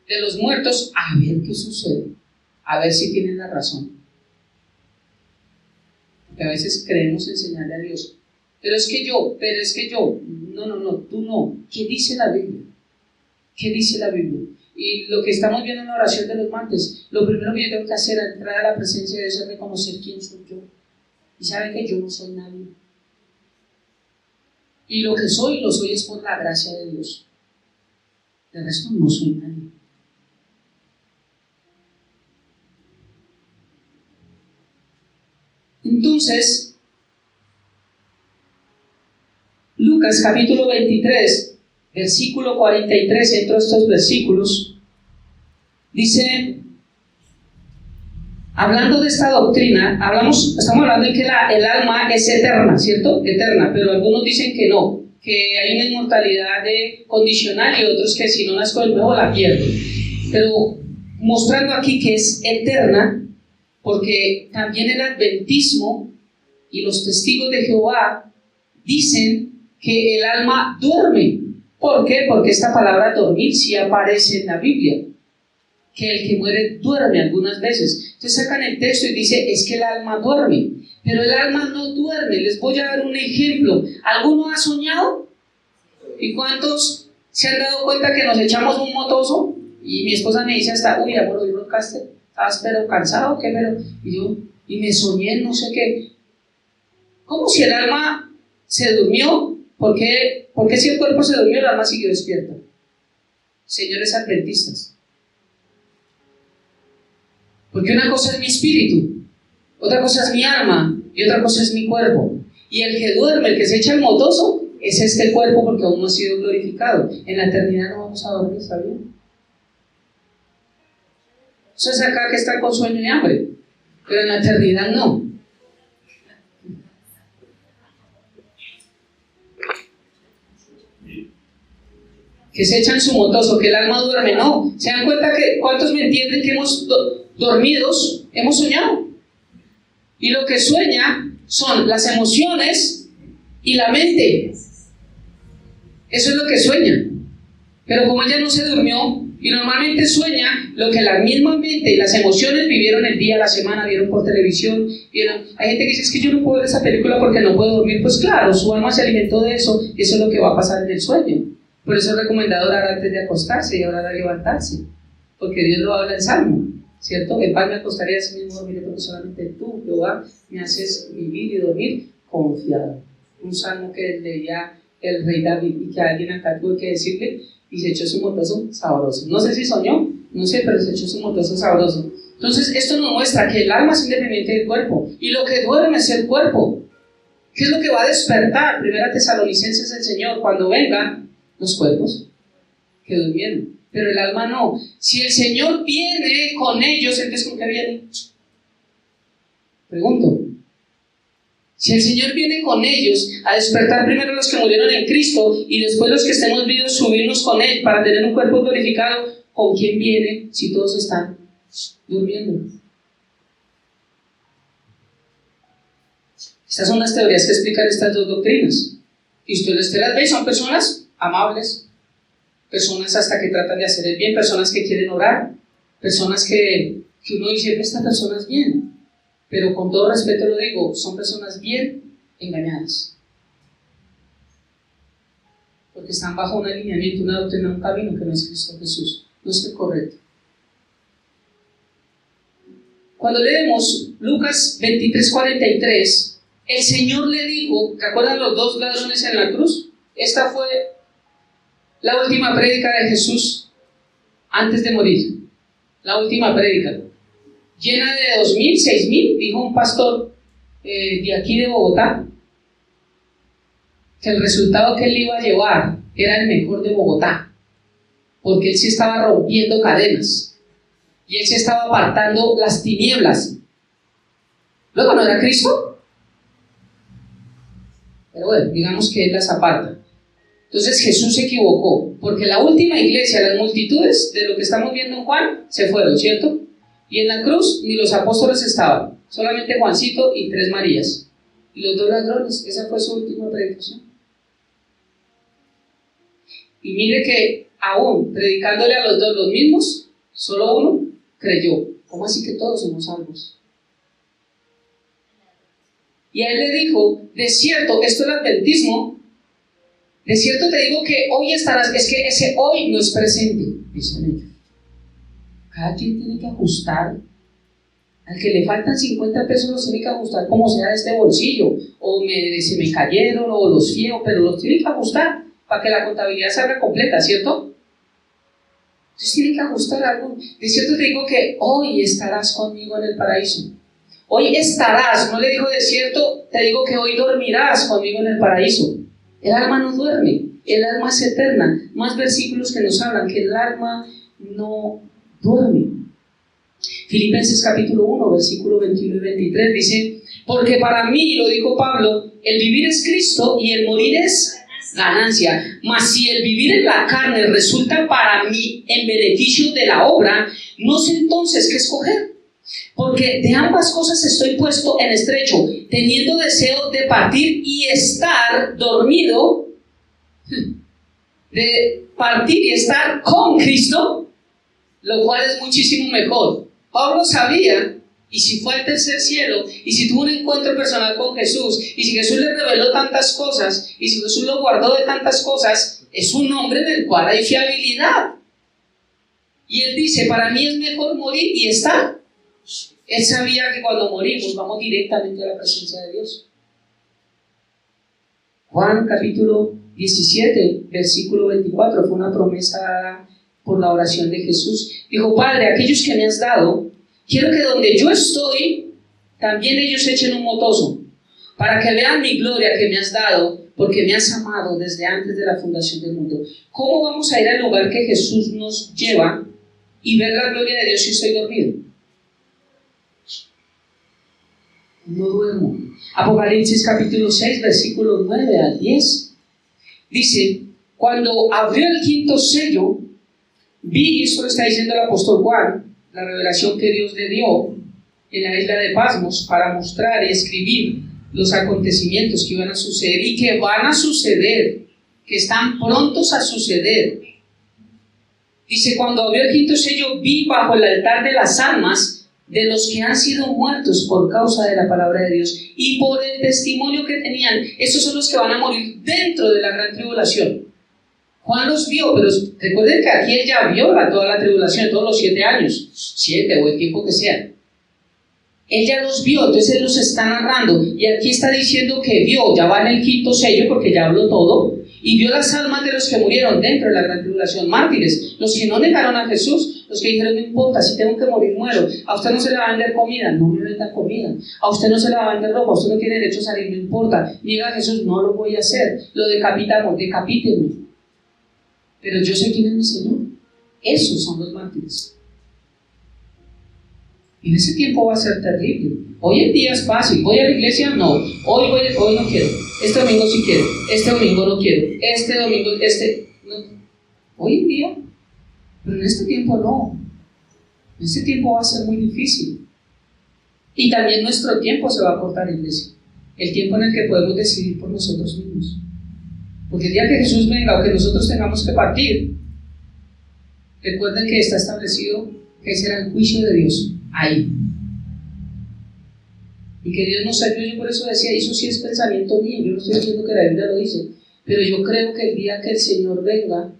de los muertos, a ver qué sucede. a ver si tienen la razón. Porque a veces creemos enseñarle a Dios, pero es que yo, no, tú no. ¿Qué dice la Biblia? ¿Qué dice la Biblia? Y lo que estamos viendo en la oración de los martes, lo primero que yo tengo que hacer al entrar a la presencia de Dios es reconocer quién soy yo. Y saben que yo no soy nadie. Y lo soy es por la gracia de Dios. De resto no soy nadie. Entonces, Lucas capítulo 23, versículo 43, entre estos versículos, dice, hablando de esta doctrina, estamos hablando de que el alma es eterna, ¿cierto? Eterna, pero algunos dicen que no, que hay una inmortalidad condicional y otros que si no nazco de nuevo la pierdo. Pero mostrando aquí que es eterna, porque también el adventismo y los testigos de Jehová dicen que el alma duerme. ¿Por qué? Porque esta palabra dormir sí aparece en la Biblia, que el que muere duerme algunas veces. Entonces sacan el texto y dice, es que el alma duerme, pero el alma no duerme. Les voy a dar un ejemplo. ¿Alguno ha soñado? ¿Y cuántos se han dado cuenta que nos echamos un motoso? Y mi esposa me dice hasta, uy, amor, hoy roncaste, ¿estabas pero cansado? ¿Qué? Y me soñé, no sé qué. ¿Cómo si el alma se durmió? ¿Por qué si el cuerpo se durmió, el alma siguió despierta? Señores adventistas. Porque una cosa es mi espíritu, otra cosa es mi alma y otra cosa es mi cuerpo. Y el que duerme, el que se echa el motoso, es este cuerpo porque aún no ha sido glorificado. En la eternidad no vamos a dormir, ¿sabían? Eso es acá que están con sueño y hambre, pero en la eternidad no. Que se echan su motoso, que el alma duerme, no. ¿Se dan cuenta que cuántos me entienden que hemos dormidos, hemos soñado? Y lo que sueña son las emociones y la mente. Eso es lo que sueña. Pero como ella no se durmió y normalmente sueña lo que la misma mente y las emociones vivieron el día, la semana, vieron por televisión, hay gente que dice, es que yo no puedo ver esa película porque no puedo dormir. Pues claro, su alma se alimentó de eso y eso es lo que va a pasar en el sueño. Por eso es recomendado orar antes de acostarse y orar al levantarse, porque Dios lo habla en Salmo, ¿cierto? En paz me acostaré, así mismo dormiré, porque solamente tú, Jehová, me haces vivir y dormir confiado. Un salmo que leía el rey David y que alguien acá tuvo que decirle, y se echó su motazo sabroso. No sé si soñó, no sé, pero se echó su motazo sabroso. Entonces esto nos muestra que el alma es independiente del cuerpo y lo que duerme es el cuerpo. ¿Qué es lo que va a despertar? Primera Tesalonicenses el Señor cuando venga los cuerpos que durmieron, pero el alma no. Si el Señor viene con ellos, entonces ¿con qué viene? Pregunto. Si el Señor viene con ellos a despertar primero los que murieron en Cristo y después los que estemos vivos subirnos con Él para tener un cuerpo glorificado, ¿con quién viene si todos están durmiendo? Estas son las teorías que explican estas dos doctrinas. Y ustedes las ve, son personas amables, personas hasta que tratan de hacer el bien, personas que quieren orar, personas que uno dice, esta persona es bien, pero con todo respeto lo digo, son personas bien engañadas, porque están bajo un alineamiento, una doctrina, un camino que no es Cristo Jesús, no es el correcto. Cuando leemos Lucas 23:43, el Señor le dijo, ¿te acuerdan los dos ladrones en la cruz? Esta fue la última prédica de Jesús antes de morir. La última prédica. Llena de 2,000, 6,000, dijo un pastor de aquí de Bogotá, que el resultado que él iba a llevar era el mejor de Bogotá, porque él sí estaba rompiendo cadenas y él se estaba apartando las tinieblas. Luego no era Cristo, pero bueno, digamos que él las aparta. Entonces Jesús se equivocó, porque la última iglesia, las multitudes de lo que estamos viendo en Juan, se fueron, ¿cierto? Y en la cruz ni los apóstoles estaban, solamente Juancito y 3 Marías. Y los 2 ladrones, esa fue su última predicación. Y mire que aún predicándole a los 2 los mismos, solo uno creyó. ¿Cómo así que todos somos salvos? Y a él le dijo, de cierto, esto es el adventismo, de cierto te digo que hoy estarás, es que ese hoy no es presente, dicen ellos. Cada quien tiene que ajustar. Al que le faltan 50 pesos los tiene que ajustar como sea de este bolsillo, o se me cayeron, o los fieo, pero los tiene que ajustar para que la contabilidad salga completa, ¿cierto? Entonces tiene que ajustar algo. De cierto te digo que hoy estarás conmigo en el paraíso. Hoy estarás, no le digo de cierto, te digo que hoy dormirás conmigo en el paraíso. El alma no duerme, el alma es eterna. Más versículos que nos hablan que el alma no duerme. Filipenses capítulo 1, versículo 21 y 23 dice, porque para mí, lo dijo Pablo, el vivir es Cristo y el morir es ganancia. Mas si el vivir en la carne resulta para mí en beneficio de la obra, no sé entonces qué escoger. Porque de ambas cosas estoy puesto en estrecho, teniendo deseo de partir y estar dormido, de partir y estar con Cristo, lo cual es muchísimo mejor. Pablo sabía, y si fue al tercer cielo, y si tuvo un encuentro personal con Jesús, y si Jesús le reveló tantas cosas, y si Jesús lo guardó de tantas cosas, es un hombre del cual hay fiabilidad. Y él dice, para mí es mejor morir y estar. Él sabía que cuando morimos vamos directamente a la presencia de Dios. Juan capítulo 17, versículo 24, fue una promesa dada por la oración de Jesús. Dijo, Padre, aquellos que me has dado, quiero que donde yo estoy, también ellos echen un motoso, para que vean mi gloria que me has dado, porque me has amado desde antes de la fundación del mundo. ¿Cómo vamos a ir al lugar que Jesús nos lleva y ver la gloria de Dios si estoy dormido? No duermo. Apocalipsis capítulo 6, versículos 9 al 10 dice, cuando abrió el quinto sello, vi, esto lo está diciendo el apóstol Juan, la revelación que Dios le dio en la isla de Patmos para mostrar y escribir los acontecimientos que iban a suceder y que van a suceder, que están prontos a suceder. Dice, cuando abrió el quinto sello, vi bajo el altar de las almas de los que han sido muertos por causa de la palabra de Dios y por el testimonio que tenían. Esos son los que van a morir dentro de la gran tribulación. Juan los vio, pero recuerden que aquí él ya vio toda la tribulación, todos los 7 años, 7 o el tiempo que sea. Él ya los vio, entonces él los está narrando. Y aquí está diciendo que vio, ya va en el quinto sello porque ya habló todo, y vio las almas de los que murieron dentro de la gran tribulación, mártires, los que no negaron a Jesús, los que dijeron, no importa, si tengo que morir, muero. A usted no se le va a vender comida, no me venda comida. A usted no se le va a vender ropa, usted no tiene derecho a salir, no importa. Niega a Jesús, no lo voy a hacer. Lo decapitamos, decapítenme. Pero yo sé quién es mi Señor. Esos son los mártires. Y en ese tiempo va a ser terrible. Hoy en día es fácil. ¿Voy a la iglesia? No. Hoy no quiero. Este domingo sí quiero. Este domingo no quiero. Este domingo, no. Hoy en día. Pero en este tiempo no. En este tiempo va a ser muy difícil. Y también nuestro tiempo se va a cortar, iglesia. El tiempo en el que podemos decidir por nosotros mismos. Porque el día que Jesús venga o que nosotros tengamos que partir, recuerden que está establecido que será el juicio de Dios ahí. Y que Dios nos ayude. Yo por eso decía, eso sí es pensamiento mío, yo no estoy diciendo que la Biblia lo dice, pero yo creo que el día que el Señor venga,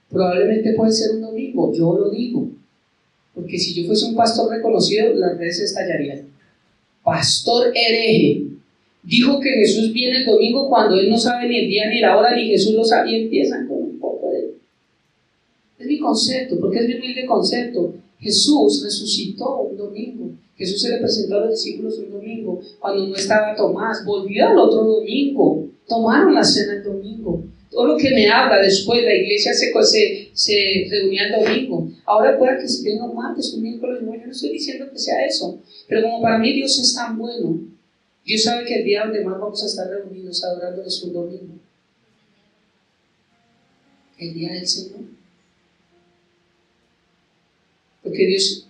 probablemente puede ser un domingo, yo lo digo. Porque si yo fuese un pastor reconocido, las redes estallarían. Pastor hereje. Dijo que Jesús viene el domingo cuando él no sabe ni el día ni la hora, ni Jesús lo sabe, y empiezan con un poco de... Es mi concepto, porque es mi humilde concepto. Jesús resucitó un domingo. Jesús se le presentó a los discípulos un domingo, cuando no estaba Tomás. Volvió al otro domingo. Tomaron la cena el domingo. Todo lo que me habla después, la iglesia se reunía el domingo. Ahora puede que se venga un martes, un miércoles, no, yo no estoy diciendo que sea eso. Pero como para mí Dios es tan bueno, Dios sabe que el día donde más vamos a estar reunidos adorando es un domingo. El día del Señor. Porque Dios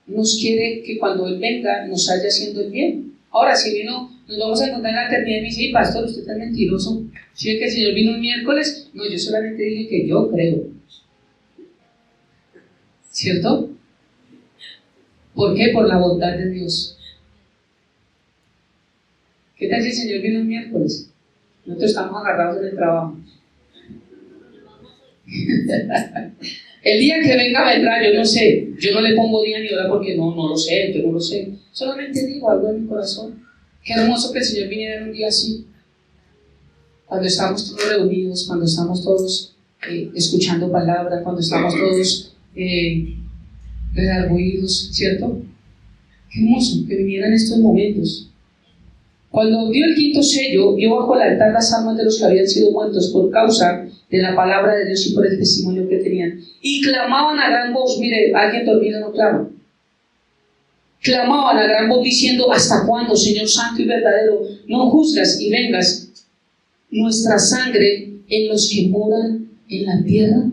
nos quiere que cuando Él venga nos haya haciendo el bien. Ahora, si vino, nos vamos a encontrar en la eternidad y me dice, pastor, usted es tan mentiroso. Si es que el Señor vino un miércoles, no, yo solamente dije que yo creo. ¿Cierto? ¿Por qué? Por la bondad de Dios. ¿Qué tal si el Señor viene el miércoles? Nosotros estamos agarrados en el trabajo. El día que venga vendrá, yo no sé. Yo no le pongo día ni hora porque no lo sé, yo no lo sé. Solamente digo algo en mi corazón. Qué hermoso que el Señor viniera en un día así. Cuando estamos todos reunidos, cuando estamos todos escuchando palabra, cuando estamos todos redargüidos, ¿cierto? Qué hermoso que viniera en estos momentos. Cuando dio el quinto sello, vio bajo el altar las almas de los que habían sido muertos por causa de la palabra de Dios y por el testimonio que tenían. Y clamaban a gran voz, mire, alguien dormido no clama. Clamaban a gran voz diciendo: ¿hasta cuándo, Señor santo y verdadero, no juzgas y vengas nuestra sangre en los que moran en la tierra?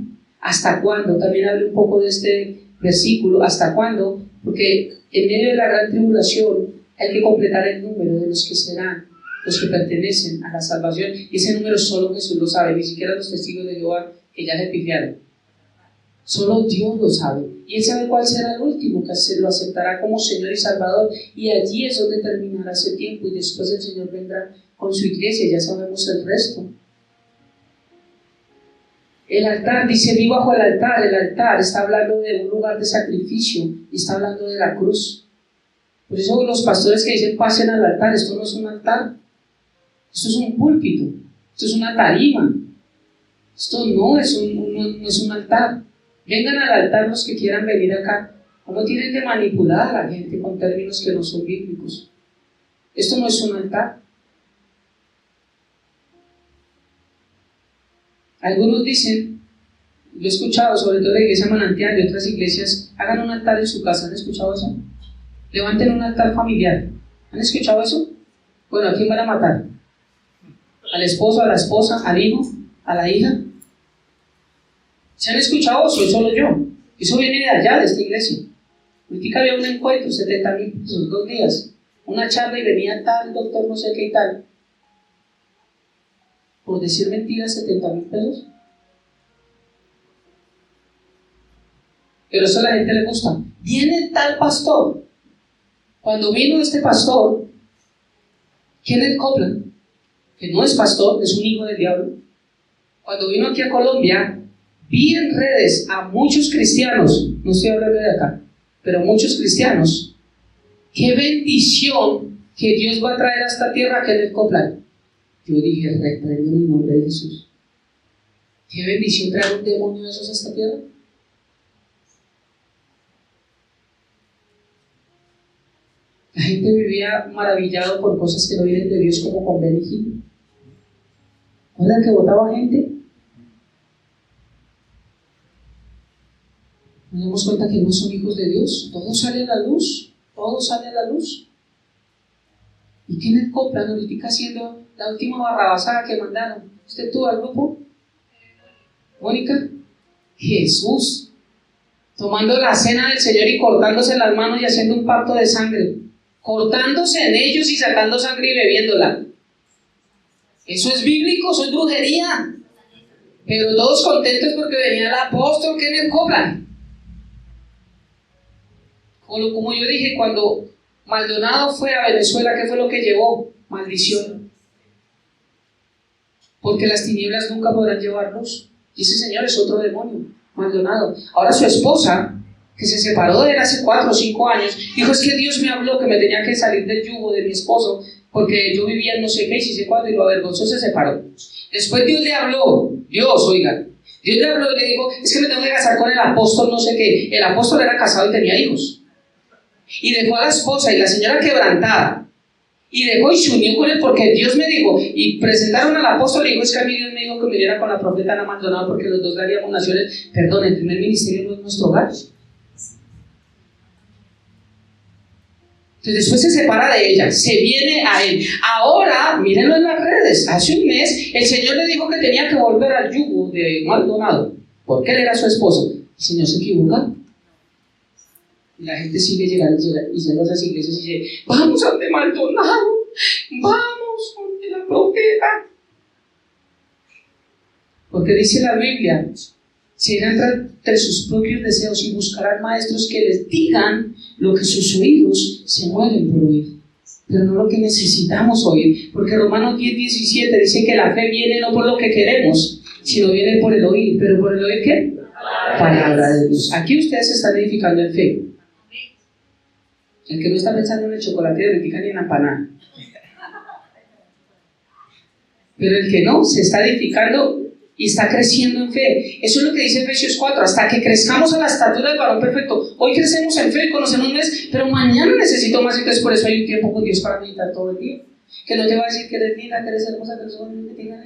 ¿Hasta cuándo? También hablé un poco de este versículo. ¿Hasta cuándo? Porque en medio de la gran tribulación hay que completar el número de los que serán, los que pertenecen a la salvación. Y ese número solo Jesús lo sabe, ni siquiera los testigos de Jehová, que ya se pifiaron. Solo Dios lo sabe. Y Él sabe cuál será el último, que se lo aceptará como Señor y Salvador. Y allí es donde terminará ese tiempo. Y después el Señor vendrá con su iglesia. Ya sabemos el resto. El altar, dice, vi bajo el altar. El altar está hablando de un lugar de sacrificio. Y está hablando de la cruz. Por eso los pastores que dicen pasen al altar, esto no es un altar, esto es un púlpito, esto es una tarima, esto no es un altar. Vengan al altar los que quieran venir acá. ¿Cómo tienen de manipular a la gente con términos que no son bíblicos? Esto no es un altar. Algunos dicen, yo he escuchado, sobre todo en la iglesia Manantial y otras iglesias, hagan un altar en su casa. ¿Han escuchado eso? Levanten un altar familiar. ¿Han escuchado eso? Bueno, ¿a quién van a matar? ¿Al esposo, a la esposa, al hijo, a la hija? ¿Se han escuchado eso? Es solo yo. Eso viene de allá, de esta iglesia. Ahorita había un encuentro, 70,000 pesos, 2 días. Una charla y venía tal doctor, no sé qué y tal. Por decir mentiras, 70,000 pesos. Pero eso a la gente le gusta. Viene tal pastor. Cuando vino este pastor, Kenneth Copeland, que no es pastor, es un hijo del diablo, cuando vino aquí a Colombia, vi en redes a muchos cristianos, no estoy hablando de acá, pero muchos cristianos, qué bendición que Dios va a traer a esta tierra a Kenneth Copeland. Yo dije, reprendo en el nombre de Jesús. Qué bendición traer un demonio de esos a esta tierra. La gente vivía maravillado por cosas que no vienen de Dios, como con Benny Hinn. ¿No era el que votaba gente? Nos damos cuenta que no son hijos de Dios. Todo sale a la luz. Todo sale a la luz. ¿Y Kenneth Copeland ahorita haciendo la última barrabasada que mandaron? ¿Usted tuvo al grupo? ¿Mónica? Jesús. Tomando la cena del Señor y cortándose las manos y haciendo un pacto de sangre. Cortándose en ellos y sacando sangre y bebiéndola. Eso es bíblico, eso es brujería. Pero todos contentos porque venía el apóstol Kenneth Copeland. Como yo dije, cuando Maldonado fue a Venezuela, ¿qué fue lo que llevó? Maldición. Porque las tinieblas nunca podrán llevarnos. Y ese señor es otro demonio, Maldonado. Ahora su esposa, que se separó de él hace 4 o 5 años, dijo: es que Dios me habló que me tenía que salir del yugo de mi esposo porque yo vivía en no sé qué y si sé cuándo, y lo avergonzó, se separó. Después Dios le habló, Dios le habló y le dijo: es que me tengo que casar con el apóstol no sé qué. El apóstol era casado y tenía hijos. Y dejó a la esposa y la señora quebrantada. Y dejó y se unió con él porque Dios me dijo. Y presentaron al apóstol y dijo: es que a mí Dios me dijo que me diera con la profeta Ana Maldonado porque los dos daríamos naciones. Perdón, el primer ministerio no es nuestro hogar. Entonces después se separa de ella, se viene a él. Ahora, mírenlo en las redes, hace un mes el Señor le dijo que tenía que volver al yugo de Maldonado porque él era su esposo. El Señor se equivoca. Y la gente sigue llegando y yendo a esas iglesias y dice: vamos a donde Maldonado, vamos donde la profeta. Porque dice la Biblia Se irán tras sus propios deseos y buscarán maestros que les digan lo que sus oídos se mueren por oír, pero no lo que necesitamos oír, porque Romanos 10:17 dice que la fe viene no por lo que queremos, sino viene por el oír. ¿Pero por el oír qué? Palabra de Dios. Aquí ustedes se están edificando en fe. El que no está pensando en el chocolate de Ritica ni en la panada. Pero el que no, se está edificando y está creciendo en fe. Eso es lo que dice Efesios 4, hasta que crezcamos a la estatura del varón perfecto. Hoy crecemos en fe y conocemos más, pero mañana necesito más, entonces por eso hay un tiempo con Dios para meditar todo el día. Que no te va a decir que eres linda, que eres hermosa, que eres joven, que tengas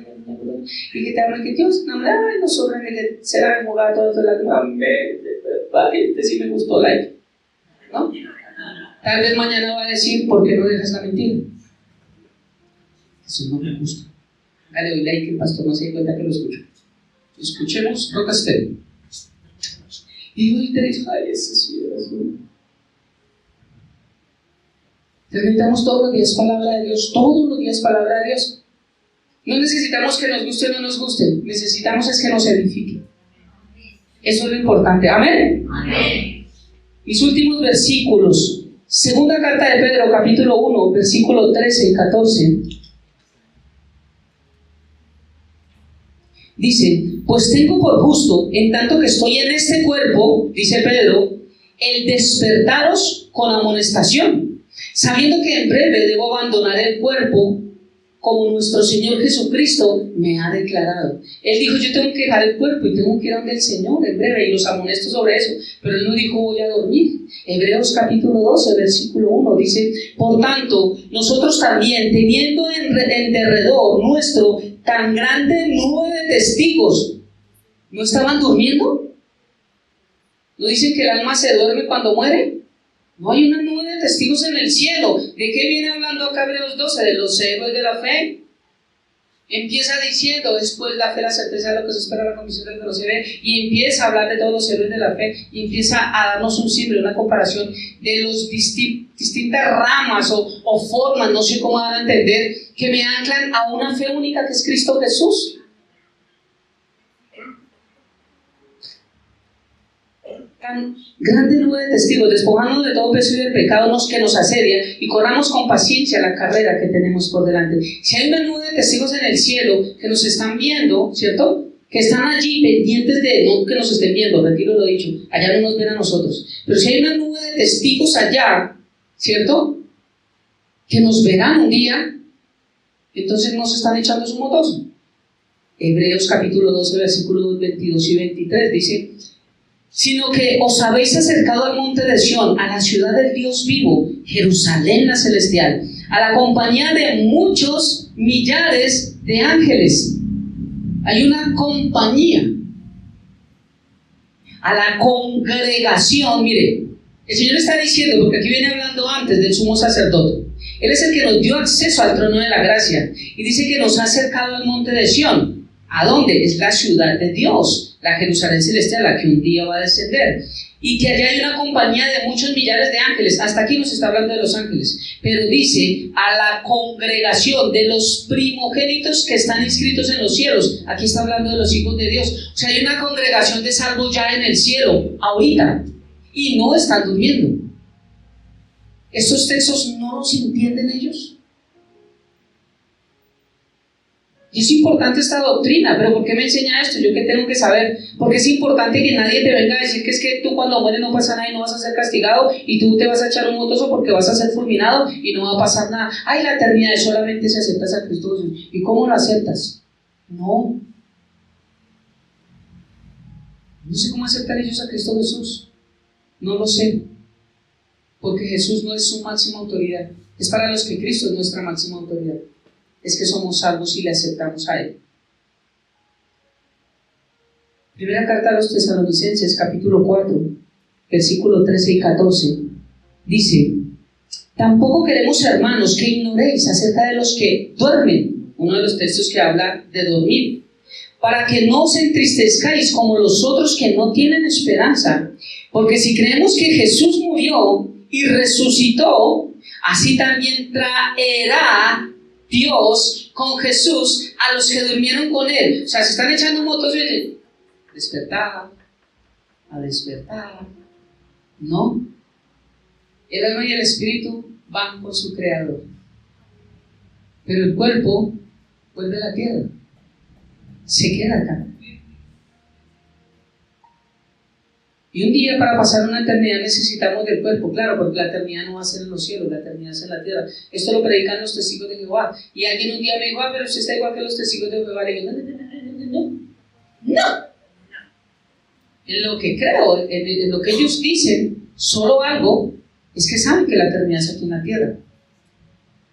y que te hablen que Dios, no, ay, no sobra, que será enjugada todas las amén, este sí me gustó, like, ¿no? Tal vez mañana va a decir, ¿por qué no dejas la mentira? Eso no me gusta. Le doy like, el pastor no se dé cuenta que lo escucho. Escuchemos Roca Estéreo. Y hoy te dice, ay, ese sí es azul. Permitamos todos los días palabra de Dios, todos los días palabra de Dios. No necesitamos que nos guste o no nos guste, necesitamos es que nos edifique. Eso es lo importante. Amén. Amén. Mis últimos versículos. Segunda carta de Pedro, capítulo 1, versículo 13 y 14. Dice, pues tengo por justo, en tanto que estoy en este cuerpo, dice Pedro, el despertaros con amonestación, sabiendo que en breve debo abandonar el cuerpo, como nuestro Señor Jesucristo me ha declarado. Él dijo, yo tengo que dejar el cuerpo y tengo que ir a donde el Señor en breve, y los amonesto sobre eso, pero Él no dijo voy a dormir. Hebreos capítulo 12, versículo 1 dice, por tanto, nosotros también, teniendo en derredor nuestro tan grande nube de testigos, ¿no estaban durmiendo? ¿No dicen que el alma se duerme cuando muere? No hay una nube de testigos en el cielo. ¿De qué viene hablando acá Hebreos 12? De los héroes de la fe. Empieza diciendo, después la fe, la certeza de lo que se espera, la convicción de lo que no se ve, y empieza a hablar de todos los héroes de la fe, y empieza a darnos un símbolo, una comparación de los distintas ramas o formas, no sé cómo dar a entender, que me anclan a una fe única que es Cristo Jesús. Tan grande nube de testigos, despojándonos de todo peso y del pecado que nos asedia, y corramos con paciencia la carrera que tenemos por delante. Si hay una nube de testigos en el cielo que nos están viendo, ¿cierto? Que están allí pendientes de, no que nos estén viendo, retiro lo dicho, allá no nos ven a nosotros, pero si hay una nube de testigos allá, ¿cierto? Que nos verán un día, entonces nos están echando su motoso. Hebreos capítulo 12, versículos 22 y 23 dice, sino que os habéis acercado al monte de Sión, a la ciudad del Dios vivo, Jerusalén la celestial, a la compañía de muchos millares de ángeles. Hay una compañía, a la congregación. Mire, el Señor está diciendo, porque aquí viene hablando antes del sumo sacerdote, Él es el que nos dio acceso al trono de la gracia, y dice que nos ha acercado al monte de Sión. ¿A dónde? Es la ciudad de Dios, la Jerusalén celestial, la que un día va a descender, y que allá hay una compañía de muchos millares de ángeles. Hasta aquí nos está hablando de los ángeles, pero dice a la congregación de los primogénitos que están inscritos en los cielos. Aquí está hablando de los hijos de Dios. O sea, hay una congregación de salvos ya en el cielo, ahorita, y no están durmiendo. ¿Estos textos no los entienden ellos? Y es importante esta doctrina, pero ¿por qué me enseña esto? ¿Yo qué tengo que saber? Porque es importante que nadie te venga a decir que es que tú cuando mueres no pasa nada y no vas a ser castigado, y tú te vas a echar un motoso porque vas a ser fulminado y no va a pasar nada. Ay, la eternidad es solamente si aceptas a Cristo Jesús. ¿Y cómo lo aceptas? No sé cómo aceptar ellos a Cristo Jesús. No lo sé. Porque Jesús no es su máxima autoridad. Es para los que Cristo es nuestra máxima autoridad. Es que somos salvos y le aceptamos a Él. Primera carta a los Tesalonicenses, capítulo 4, versículo 13 y 14, dice, tampoco queremos, hermanos, que ignoréis acerca de los que duermen, uno de los textos que habla de dormir, para que no os entristezcáis como los otros que no tienen esperanza, porque si creemos que Jesús murió y resucitó, así también traerá Dios con Jesús a los que durmieron con Él. O sea, se están echando motos y despertar, a despertar. No. El alma y el espíritu van con su creador. Pero el cuerpo vuelve a la tierra. Se queda acá. Y un día, para pasar una eternidad, necesitamos del cuerpo, claro, porque la eternidad no va a ser en los cielos, la eternidad es en la tierra. Esto lo predican los testigos de Jehová. Y alguien un día me dijo, pero usted está igual que los testigos de Jehová. Le digo, no. En lo que creo, en lo que ellos dicen, solo algo es que saben que la eternidad es aquí en la tierra.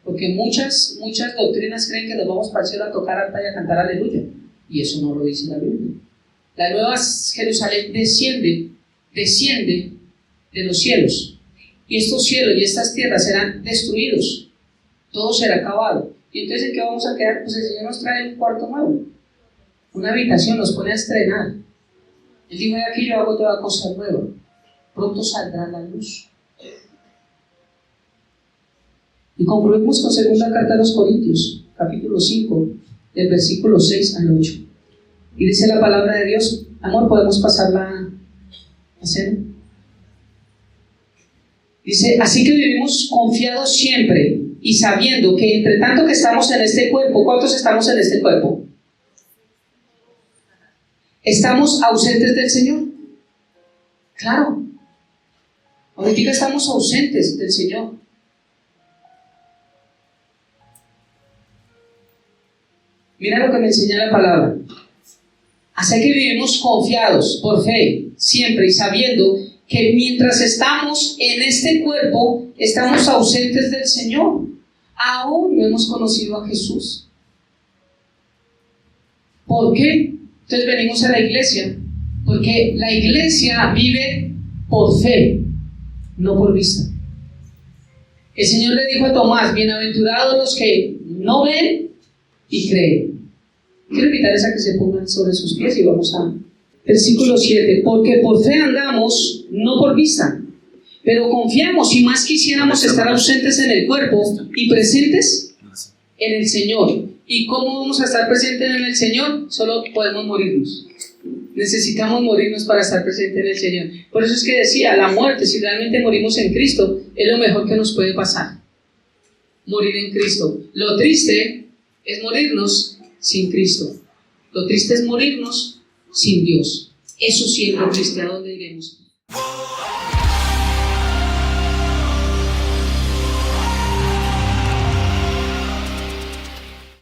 Porque muchas doctrinas creen que nos vamos para el cielo a tocar arpa y a cantar aleluya. Y eso no lo dice la Biblia. La nueva Jerusalén desciende de los cielos. Y estos cielos y estas tierras serán destruidos. Todo será acabado. ¿Y entonces en qué vamos a quedar? Pues el Señor nos trae un cuarto nuevo. Una habitación, nos pone a estrenar. Él dijo, aquí yo hago toda cosa nueva. Pronto saldrá la luz. Y concluimos con segunda carta a los Corintios, capítulo 5, del versículo 6 al 8. Y dice la palabra de Dios, amor, ¿podemos pasarla a cena? Dice, así que vivimos confiados siempre y sabiendo que entre tanto que estamos en este cuerpo, ¿cuántos estamos en este cuerpo? ¿Estamos ausentes del Señor? Claro. Ahorita estamos ausentes del Señor. Mira lo que me enseña la palabra. Así que vivimos confiados por fe, siempre, y sabiendo que mientras estamos en este cuerpo, estamos ausentes del Señor. Aún no hemos conocido a Jesús. ¿Por qué? Entonces venimos a la iglesia, porque la iglesia vive por fe, no por vista. El Señor le dijo a Tomás, bienaventurados los que no ven y creen. Quiero invitarles a que se pongan sobre sus pies y vamos a versículo 7. Porque por fe andamos, no por vista, pero confiamos, y más quisiéramos estar ausentes en el cuerpo y presentes en el Señor. ¿Y cómo vamos a estar presentes en el Señor? Solo podemos morirnos. Necesitamos morirnos para estar presentes en el Señor. Por eso es que decía, la muerte, si realmente morimos en Cristo, es lo mejor que nos puede pasar. Morir en Cristo. Lo triste es morirnos sin Cristo. Lo triste es morirnos sin Dios. Eso sí es lo triste, a dónde iremos.